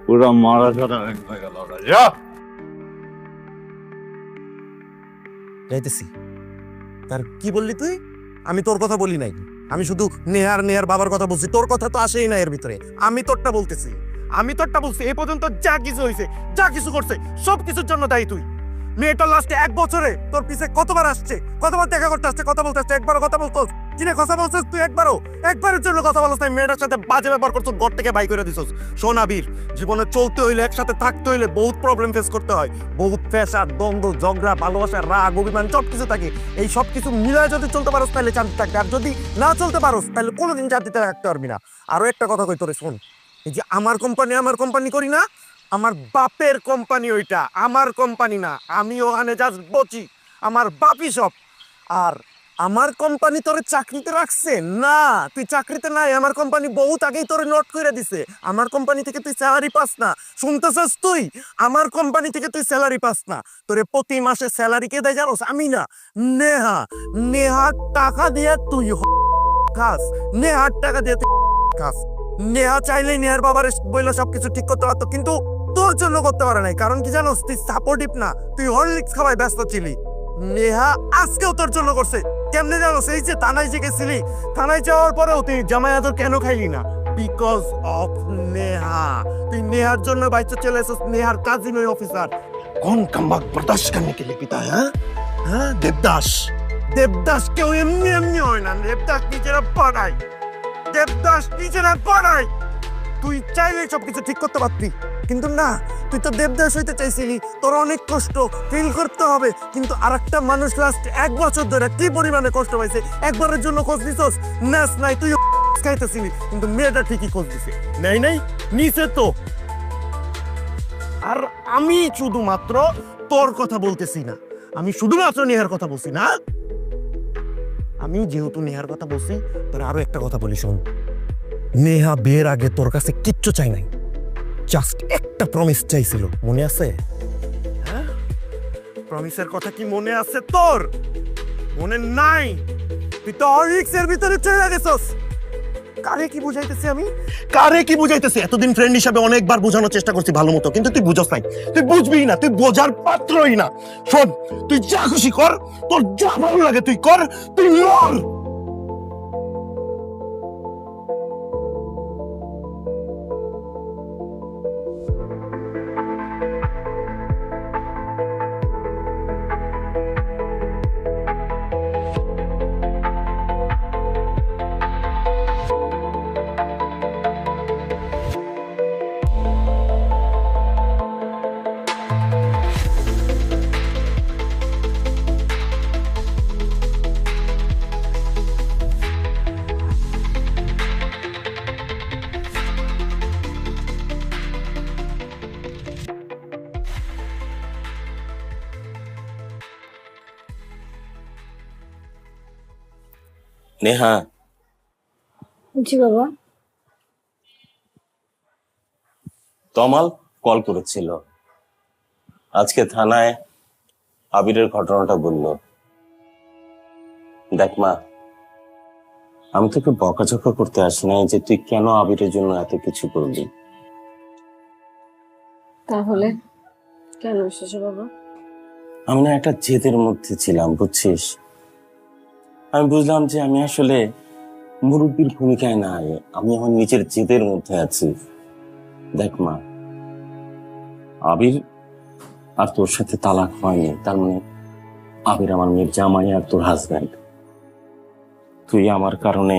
পুরা মারা ছাড়া হয়ে গেল। যা যাইতেছি। তার কি বললি তুই? আমি তোর কথা বলি নাই, আমি শুধু নেহার বাবার কথা বলছি। তোর কথা তো আসেই না এর ভিতরে। আমি তোরটা বলতেছি, আমি তোরটা বলছি। এই পর্যন্ত যা কিছু হয়েছে, যা কিছু করছে, সব কিছুর জন্য দায়ী তুই। মেয়েটা লাস্টে 1 বছরে তোর পিছে কতবার আসছে, কতবার দেখা করতে আসছে, কথা বলতে আসছে। একবারও কথা বলতো চিনে কথা বলছিস তুই? একবারের জন্য কথা বলছিস না? মেয়েটার সাথে বাজে ব্যবহার করছিস, ঘর থেকে বাই করে দিছিস। শোন আবির, জীবনে চলতে হইলে, একসাথে থাকতে হইলে বহুত প্রবলেম ফেস করতে হয়। বহুত পেশা, দ্বন্দ্ব, ঝগড়া, ভালোবাসা, রাগ, অভিমান সব কিছু থাকে। এই সব কিছু মিলায় যদি চলতে পারোস তাহলে শান্তি থাকবে, আর যদি না চলতে পারোস তাহলে কোনোদিন শান্তিতে রাখতে পারবি না। আরো একটা কথা কই তোরে, শোন। এই যে আমার কোম্পানি করি না, আমার বাপের কোম্পানি ওইটা, আমার কোম্পানি না। আমি ওখানে জাস্ট বচি, আমার বাপই সব। আর আমার কোম্পানি তোরে চাকরিতে রাখছে না, তুই চাকরিতে নাই। আমার কোম্পানি বহুত আগেই তোরে নোট করে দিছে। আমার কোম্পানি থেকে তুই স্যালারি পাস না, শুনতেছিস তুই? আমার কোম্পানি থেকে তুই স্যালারি পাস না। তোরে প্রতি মাসে স্যালারি কে দেয় জানোস? আমি না, নেহা টাকা দিয়ে তুই খাস। নেহার টাকা দিয়ে তুই খাস। নেহা চাইলেই নেহার বাবার বইলে সবকিছু ঠিক করতে পারতো, কিন্তু তোর জন্য করতে পারে নাই। কারণ কি জানোস? তুই সাপোর্টিভ না, তুই হরলিক্স খাওয়াই ব্যস্ত ছিলি। নেহা আজকেও তোর জন্য করছে। কেমনে জানোস? এই যে থানায় যে গেছিলি, থানায় যাওয়ার পরেও তুই জামাই আদর কেন খাইলি না? Because of Neha. তুই নেহার জন্য বাইচে চলে এসেছিস। নেহার কাজিন ওই অফিসার। कौन कम वक्त बर्दाश्त करने के लिए पीता है? हाँ, देवदास কেউ এমনি হয় না। দেবদাস নিজেরা পড়ায়, তুই চাইলে সবকিছু ঠিক করতে পারতি। কিন্তু না, তুই তো দেবদাস হইতে চাইছিলি, তোর অনেক কষ্ট ফিল করতে হবে, কিন্তু আরেকটা মানুষ লাস্ট 1 বছর ধরে কি পরিমাণে কষ্ট পাইছে, একবারের জন্য খোঁজ নিছস? নাস নাই, তুই খাইতেছিলি, কিন্তু মেয়েটা ঠিকই খোঁজ দিছে। নাই নিচে তো। আর আমি শুধুমাত্র তোর কথা বলতেছি না, আমি শুধুমাত্র নেহার কথা বলছি না। আমি যেহেতু নেহার কথা বলছি, তোর আরো একটা কথা বলি শোন। নেহা বিয়ের আগে তোর কাছে কিচ্ছু চাই নাই, জাস্ট একটা প্রমিস চাইছিল, মনে আছে? হ্যাঁ, প্রমিসের কথা কি মনে আছে তোর? মনে নাই? তুই তো অরিক্সের ভিতরে চলে গেছস। কারে কি বুঝাইতেছি আমি? কারে কি বুঝাইতেছি? এতদিন ফ্রেন্ড হিসাবে অনেকবার বোঝানোর চেষ্টা করছি ভালো মতো, কিন্তু তুই বুঝস নাই, তুই বুঝবি না, তুই বোঝার পাত্রই না। শোন, তুই যা খুশি কর, তোর যা ভালো লাগে তুই কর, তুই মর। নেহা, জি বাবা। তমাল কল করেছিল, আজকে থানায় আবিরের ঘটনাটা বলল। দেখ মা, আমি তোকে বকাঝকা করতে আসি নাই যে তুই কেন আবিরের জন্য এত কিছু করলি। তাহলে কেন এসেছো বাবা? আমি না একটা জেদের মধ্যে ছিলাম, বুঝছিস? আমি বুঝলাম যে আমি আসলে মুরব্বীর ভূমিকায় নাই, আমি আমার নিজের জেদের মধ্যে আছি। দেখ মা, আবির আর তোর সাথে তালাক হয়নি, তার মানে আবির আমার মেয়ের জামাই আর তোর হাজব্যান্ড। তুই আমার কারণে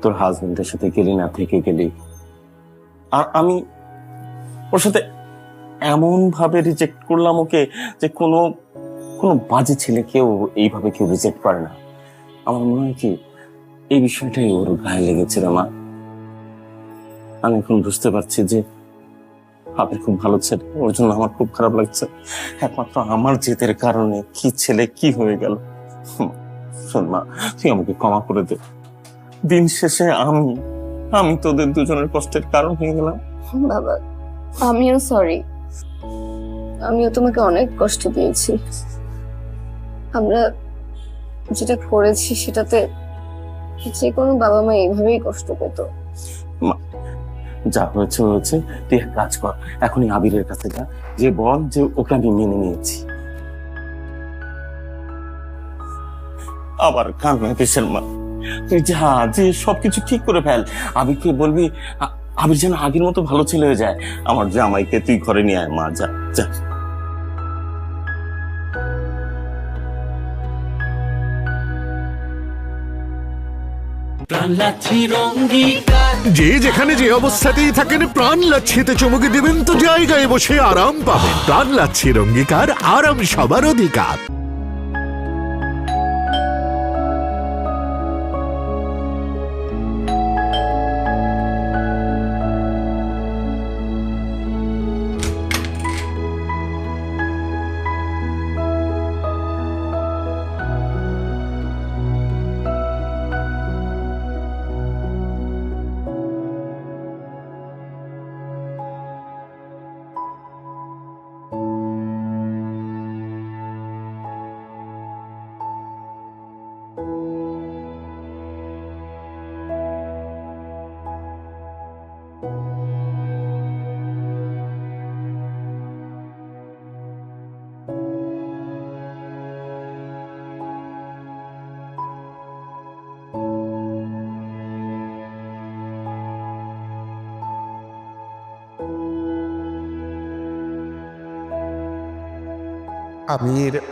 তোর হাজব্যান্ডের সাথে গেলি না, থেকে গেলি। আর আমি ওর সাথে এমন ভাবে রিজেক্ট করলাম ওকে যে কোনো বাজে ছেলে কেউ এইভাবে কেউ রিজেক্ট করে না। আমার মনে হয় কি এই বিষয়টাই ওর গায়ে লেগেছিল মা। আমি এখন বুঝতে পারছি যে আবির খুব ভালো ছেলে, ওর জন্য আমার খুব খারাপ লাগছে। একমাত্র আমার জেদের কারণে কি ছেলে কি হয়ে গেল। শোন মা, তুই আমাকে ক্ষমা করে দে। দিন শেষে আমি তোদের দুজনের কষ্টের কারণ হয়ে গেলাম। বাবা, আমিও সরি, আমিও তোমাকে অনেক কষ্ট দিয়েছি। আমরা যেটা করেছি সেটাতে যে কোনো বাবা মা এইভাবেই কষ্ট পেত। যা হয়েছে হয়েছে, তুই এক কাজ কর, এখনই আবিরের কাছে যা, যে বল যে ওকে আমি মেনে নিয়েছি। আবার কান্না কিসের মা? তুই যা, যে সবকিছু ঠিক করে ফেল। আবিরকে বলবি আবির যেন আগের মতো ভালো ছেলে হয়ে যায়। আমার জামাইকে তুই ঘরে নিয়ে আয় মা, যা যা। যে যেখানে যে অবস্থাতেই থাকেন, প্রাণ লাচ্ছিতে চমকে দেবেন তো জায়গায় বসে আরাম পাবেন। প্রাণ লাচ্ছির অঙ্গীকার, আরাম সবার অধিকার।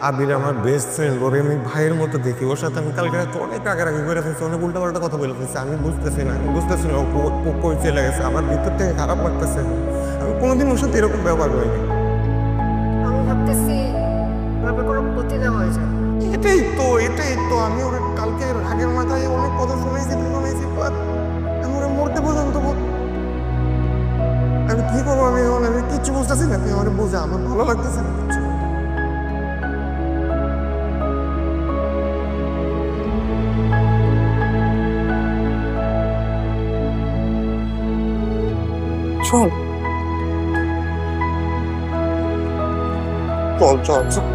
আবির আমার বেস্ট ফ্রেন্ড, ওরে আমি ভাইয়ের মতো দেখি। ওর সাথে আমি কালকে রাতে অনেক রাগারাগি করে ফেলছি, অনেক উল্টাপাল্টা কথা বলে ফেলছি। আমি বুঝতেছি না ও কই চলে গেছে। আমার ভিতর থেকে খারাপ লাগতেছে। আমি কোনোদিন ওর সাথে এরকম ব্যবহার করিনি। আমি ভাবতেছি কোনো ক্ষতি না হয়ে যায়। এটাই তো আমি ওর কালকে রাগের মাথায় অনেক কথা শুনেছি আমি ওরা মরতে পর্যন্ত আমি কি করবো, আমি কিচ্ছু বুঝতেছি না। তুই আমার বোঝা, আমার ভালো লাগতেছে না কিচ্ছু। চল চল চল চল।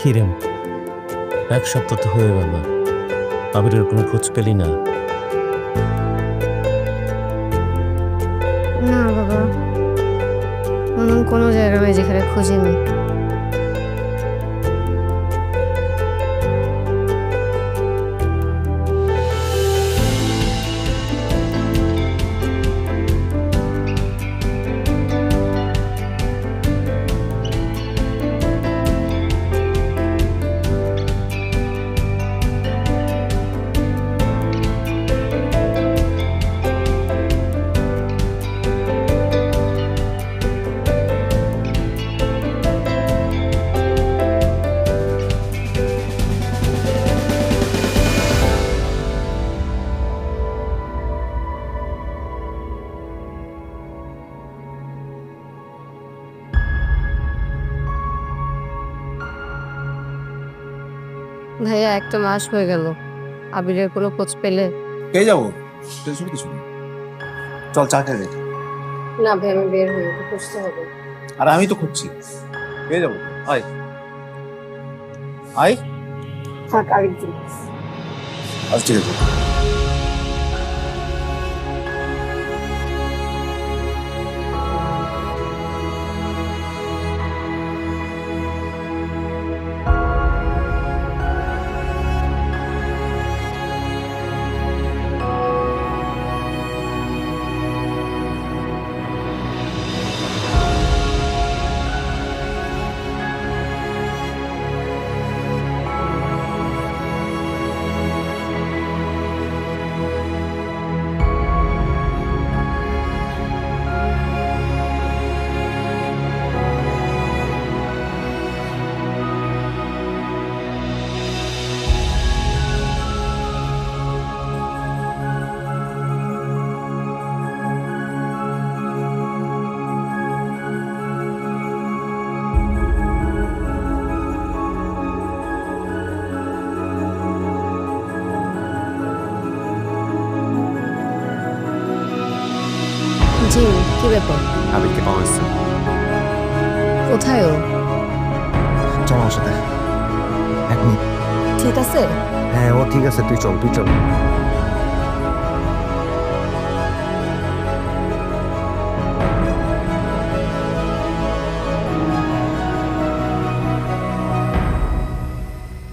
হিরেম, এক সপ্তাহ তো হয়ে গেল, আবিরের কোনো খোঁজ পেলি না? না বাবা, এমন কোনো জায়গা নেই যেখানে খুঁজিনি। ভাইয়া, একটা মাস হয়ে গেল, আবিরের কোনো খোঁজ পেলে? পেয়ে যাবো, টেনশন কিছু নেই। চল চা খেয়ে যাই। না ভাই, আমি বের হয়ে খুঁজতে হবে। আর আমি তো খুঁজছি, পেয়ে যাবো। আয় আয়। থাক, আরেকদিন। আচ্ছা ঠিক আছে। জি, কি ব্যাপার? আবিরকে পাওয়া যাচ্ছে। কোথায় ও? চল আমার সাথে। এক মিনিট। ঠিক আছে? হ্যাঁ, ও ঠিক আছে, তুই চল তুই চল।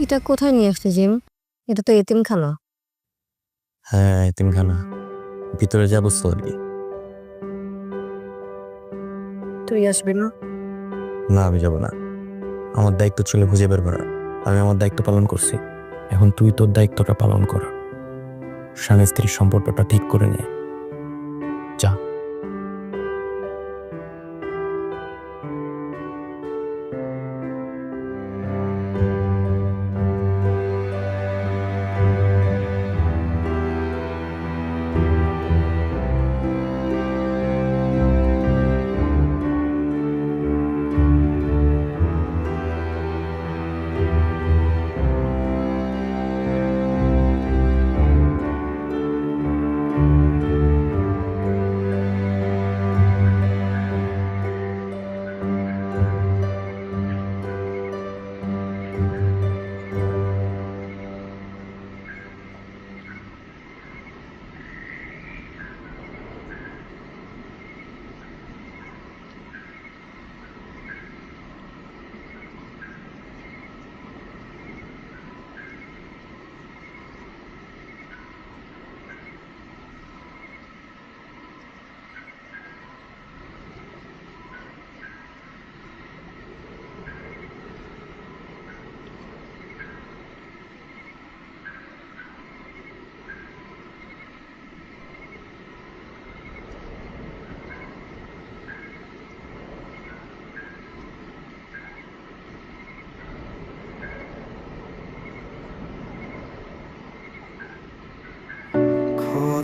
এটা কোথায় নিয়ে আসছে জিম? এটা তো এতিমখানা। হ্যাঁ, এতিমখানা। ভিতরে যাবো সরি। তুই আসবি না? না, আমি যাব না। আমার দায়িত্ব ছিল খুঁজে বের করা, আমি আমার দায়িত্ব পালন করছি। এখন তুই তোর দায়িত্বটা পালন কর, স্বামী স্ত্রীর সম্পর্কটা ঠিক করে নে। যা।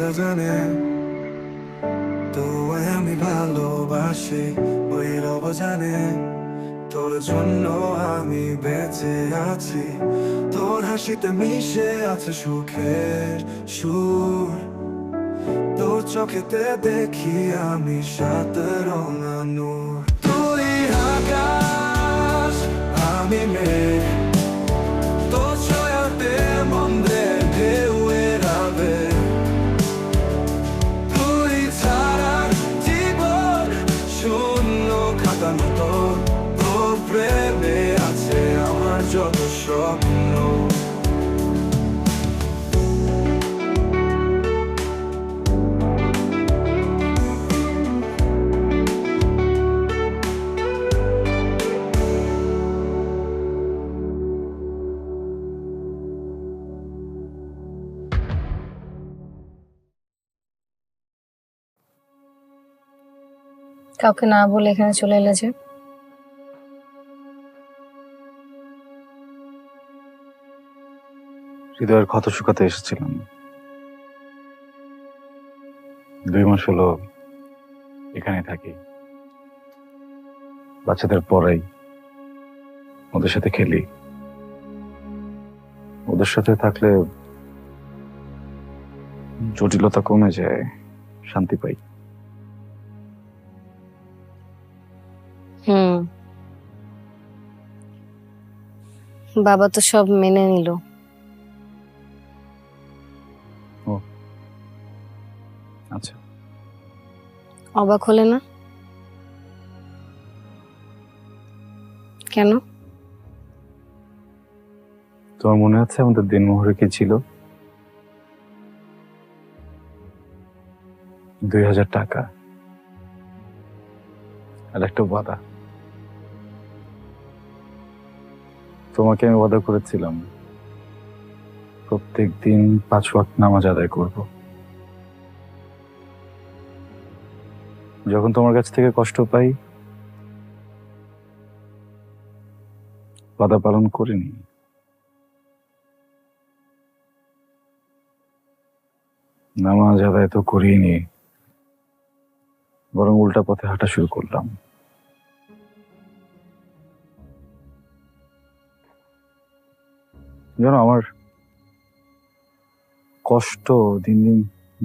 খোদা জানে তো আমি ভালোবাসি ওই রব জানে তোর জন্য আমি বেঁচে আছি তোর হাসিতে মিশে আছে সুখের সুর তোর চোখেতে দেখি আমি সাত রঙা নূর তুই আকাশ আমি মেঘ তোর ছায়াতে মন্দে ঢেউ এড়াবে তুই ছাড়া জীবন শূন্য খাতার মতো তোর প্রেমে আছে আমার যত স্বপ্ন কাউকে না বলে এখানে চলে এলে যে? হৃদয়ের ক্ষত শুকাতে এসেছিলাম। 2 মাস হলো এখানে থাকি, বাচ্চাদের পড়াই, ওদের সাথে খেলি। ওদের সাথে থাকলে জটিলতা কমে যায়, শান্তি পাই। বাবা তো সব মেনে নিল। আচ্ছা, অবাক হলে না? কেন? তোমার মনে আছে আমাদের দিনমোহরে কি ছিল? 2000 টাকা আর একটা ওয়াদা। তোমাকে আমি ওয়াদা করেছিলাম প্রত্যেক দিন 5 ওয়াক্ত নামাজ আদায় করব। যখন তোমার কাছ থেকে কষ্ট পাই, ওয়াদা পালন করিনি। নামাজ আদায় তো করিনি, বরং উল্টা পথে হাঁটা শুরু করলাম। জানো, আমার কষ্ট দিন দিন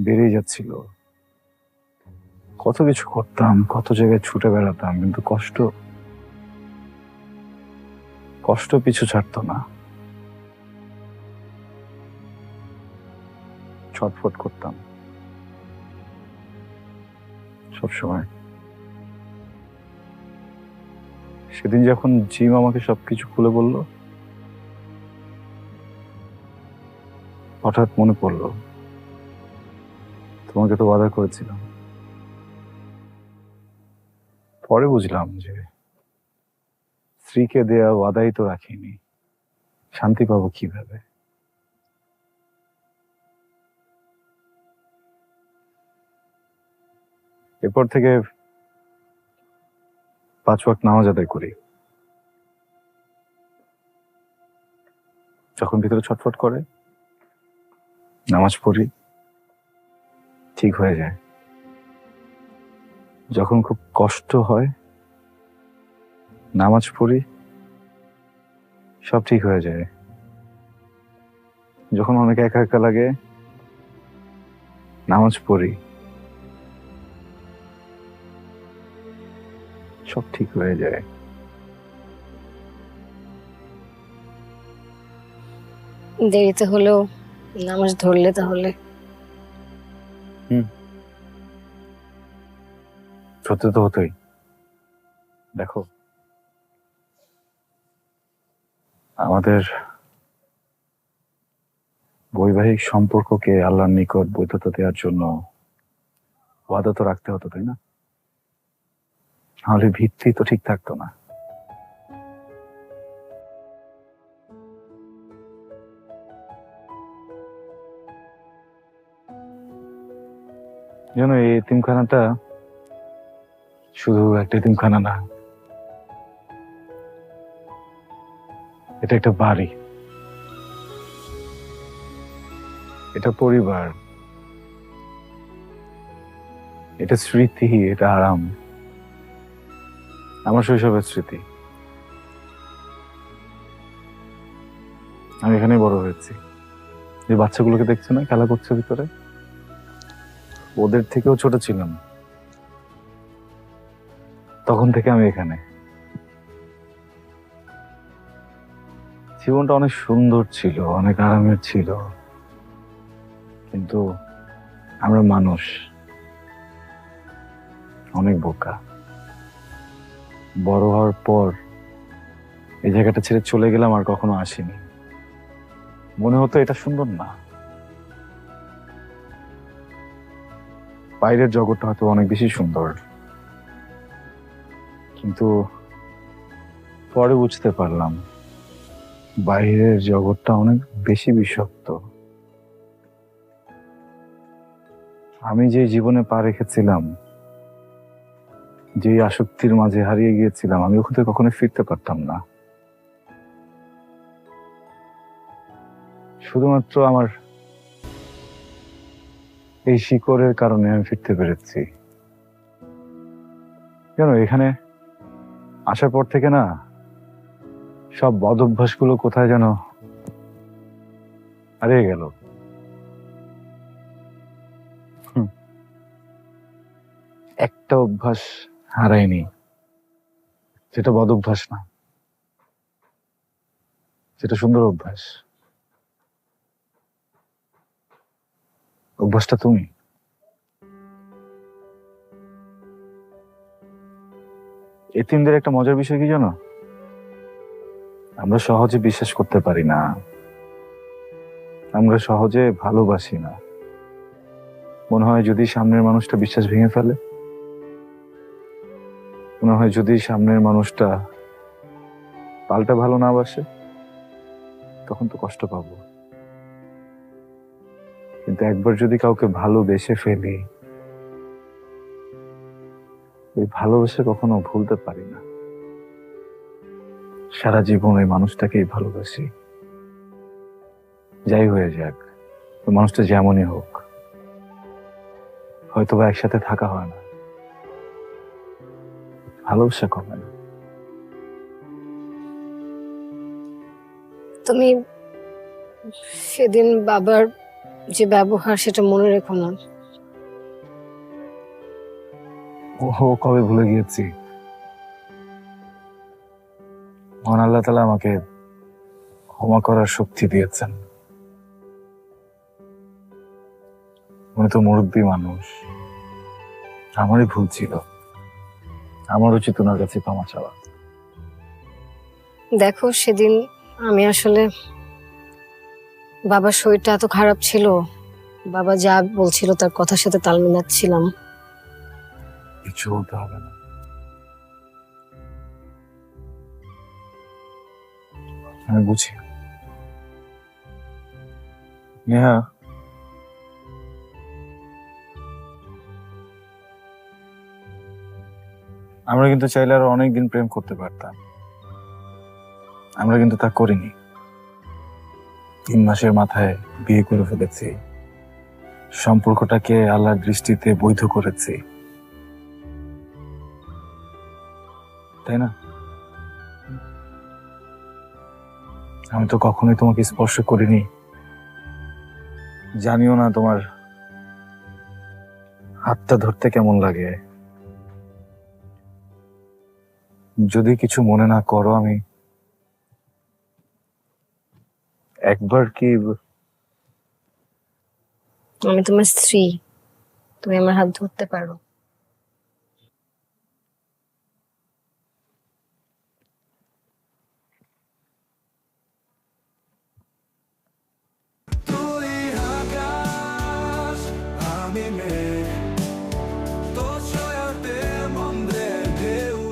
বেড়েই যাচ্ছিল। কত কিছু করতাম, কত জায়গায় ছুটে বেড়াতাম, কিন্তু কষ্ট পিছু ছাড়তো না। ছটফট করতাম সবসময়। সেদিন যখন জিম আমাকে সবকিছু খুলে বলল, হঠাৎ মনে পড়লো তোমাকে তো ওয়াদা করেছিলাম। পরে বুঝলাম যে স্ত্রীকে দেয়া ওয়াদাই তো রাখিনি, শান্তি পাবো কিভাবে? এরপর থেকে 5 ওয়াক্ত নামাজ আদায় করি। যখন ভিতরে ছটফট করে নামাজ পড়ি, ঠিক হয়ে যায়। যখন খুব কষ্ট হয় নামাজ পড়ি, সব ঠিক হয়ে যায়। যখন অনেক একা একা লাগে নামাজ পড়ি, সব ঠিক হয়ে যায়। দেরিতে হলেও নামাজ ধরলে তাহলে? সত্যি তো হতোই। দেখো, আমাদের বৈবাহিক সম্পর্ককে আল্লাহর নিকট বৈধতা দেওয়ার জন্য ওয়াদা তো রাখতে হতো, তাই না? নাহলে ভিত্তি তো ঠিক থাকতো না। জানো, এই এতিমখানাটা শুধু একটা এতিমখানা না, এটা একটা বাড়ি, এটা পরিবার, এটা স্মৃতি, এটা আরাম, আমার শৈশবের স্মৃতি। আমি এখানেই বড় হয়েছি। যে বাচ্চাগুলোকে দেখছো না খেলা করছে ভিতরে, ওদের থেকেও ছোট ছিলাম তখন থেকে আমি এখানে। জীবনটা অনেক সুন্দর ছিল, অনেক আরামের ছিল, কিন্তু আমরা মানুষ অনেক বোকা। বড় হওয়ার পর এই জায়গাটা ছেড়ে চলে গেলাম, আর কখনো আসিনি। মনে হতো এটা সুন্দর না। বাইরের জগৎটা হয়তো অনেক বেশি সুন্দর, কিন্তু পরে বুঝতে পারলাম বাইরের জগৎটা অনেক বেশি বিষাক্ত। আমি যে জীবনে পা রেখেছিলাম, যে আসক্তির মাঝে হারিয়ে গিয়েছিলাম, আমি ওখানে কখনো ফিরতে পারতাম না। শুধুমাত্র আমার এই শিকড়ের কারণে আমি ফিরতে পেরেছি। কেন এখানে আসার পর থেকে না সব বদ অভ্যাসগুলো কোথায় যেন হারিয়ে গেল। একটা অভ্যাস হারায়নি, যেটা বদ অভ্যাস না, যেটা সুন্দর অভ্যাস। অভ্যাসটা তুমি। এতিমদের একটা মজার বিষয় কি জানো? আমরা সহজে বিশ্বাস করতে পারি না, আমরা সহজে ভালোবাসি না। মনে হয় যদি সামনের মানুষটা বিশ্বাস ভেঙে ফেলে, মনে হয় যদি সামনের মানুষটা পাল্টা ভালো না বাসে, তখন তো কষ্ট পাবো। কিন্তু একবার যদি কাউকে ভালোবেসে ফেলি, ওই ভালোবেসে কখনো ভুলতে পারি না। সারা জীবন ওই মানুষটাকেই ভালোবাসি, যাই হয়ে যাক, ওই মানুষটা যেমনই হোক। হয়তো বা একসাথে থাকা হয় না, ভালোবাসা কমে না। তুমি সেদিন বাবার যে ব্যবহার, সেটা মনে রেখো না। ও কবে ভুলে গিয়েছি। মহান আল্লাহ তাআলা আমাকে ক্ষমা করার শক্তি দিয়েছেন। উনি তো মুরব্বী মানুষ, আমারই ভুল ছিল। আমার উচিত ওনার কাছে ক্ষমা চাওয়া। দেখো সেদিন আমি আসলে, বাবার শরীরটা এত খারাপ ছিল, বাবা যা বলছিল তার কথার সাথে তাল মিলাচ্ছিলাম। কিছু বলতে হবে না। আমি বুঝি। নেহা, আমরা কিন্তু চাইলে আরো অনেকদিন প্রেম করতে পারতাম, আমরা কিন্তু তা করিনি। 3 মাসের মাথায় বিয়ে করে ফেলেছি, সম্পর্কটাকে আল্লাহর দৃষ্টিতে বৈধ করেছি, তাই না? আমি তো কখনোই তোমাকে স্পর্শ করিনি, জানিও না তোমার হাতটা ধরতে কেমন লাগে। যদি কিছু মনে না করো, আমি একবার কি, আমি তোমার স্ত্রী, তুমি আমার হাত ধরতে পারো।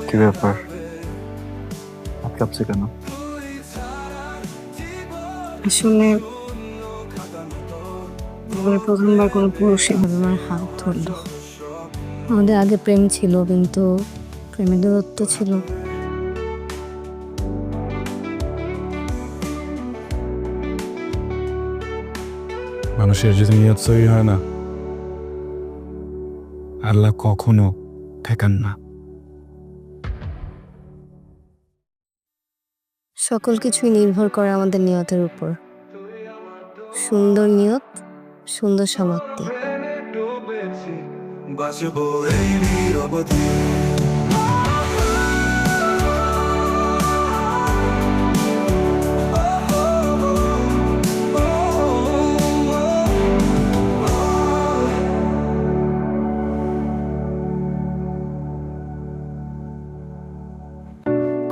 কি ব্যাপার, হাত কাঁপছে কেন? আসলে প্রথমবার কোনো পুরুষ এভাবে আমার হাত ধরলো। আমাদের আগে প্রেম ছিল, কিন্তু প্রেমের দূরত্ব ছিল। মানুষের যদি নিয়ত সহি হয় না, আল্লাহ কখনো ঠেকান না। সকল কিছুই নির্ভর করে আমাদের নিয়তের উপর। সুন্দর নিয়ত, সুন্দর সমাপ্তি। বাঁচবো এই নীরবতা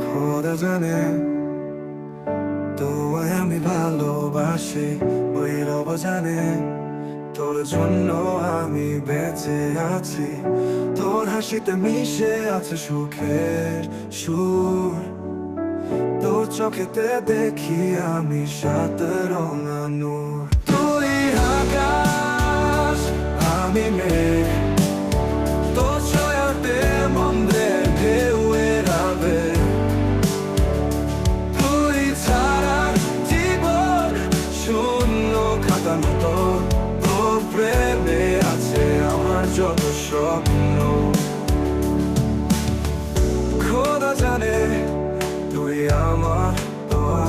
খোদা জানে তোমায় আমি ভালোবাসি, ওই রব জানে তোর জন্য আমি বেঁচে আছি। তোর হাসিতে মিশে আছে সুখের সুর, তোর চোখেতে দেখি আমি সাত রঙা নূর। তুই আকাশ আমি মেঘ, তোর ছায়াতে মন্দের ঢেউ এড়াবে। তুই ছাড়া জীবন শূন্য খাতা মতো, তোর প্রেমে আছে আমার যত স্বপ্ন। খোদা জানে তুই আমার দোয়া,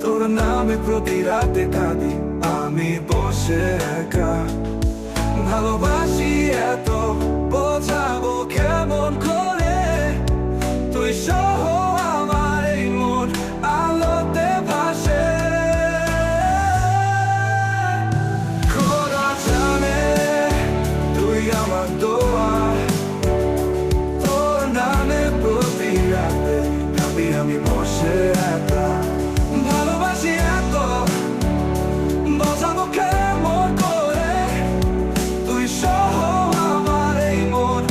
তোর নামে প্রতি রাতে কাঁদি আমি বসে একা। ভালোবাসি এত বোঝাবো কেমন করে, তুই সহ আমার এই মন আলোতে ভাসে। খোদা জানে তুই আমার দোয়া, তোর নামে প্রতি রাতে কাঁদি আমি বসে একা। ভালোবাসি এত বোঝাবো কেমন করে, তুই সহ আমার এই মন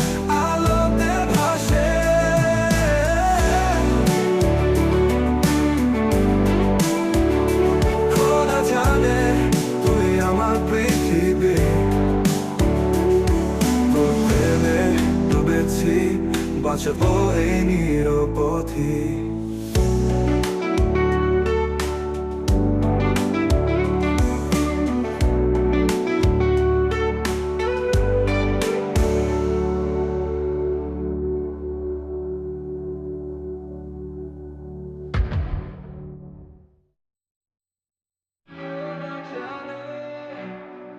আলোতে ভাসে। খোদা জানে তুই আমার পৃথিবী, তোর প্রেমে ডুবেছি বাঁচবো এই নিরপথী।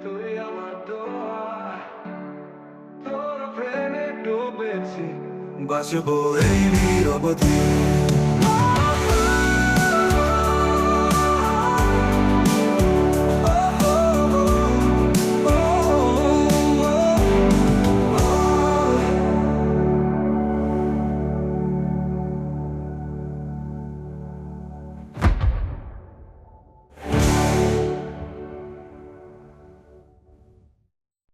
তুই আমার দোয়া, তোর প্রেমে ডুবেছি বাঁচবো এই নিরবধি।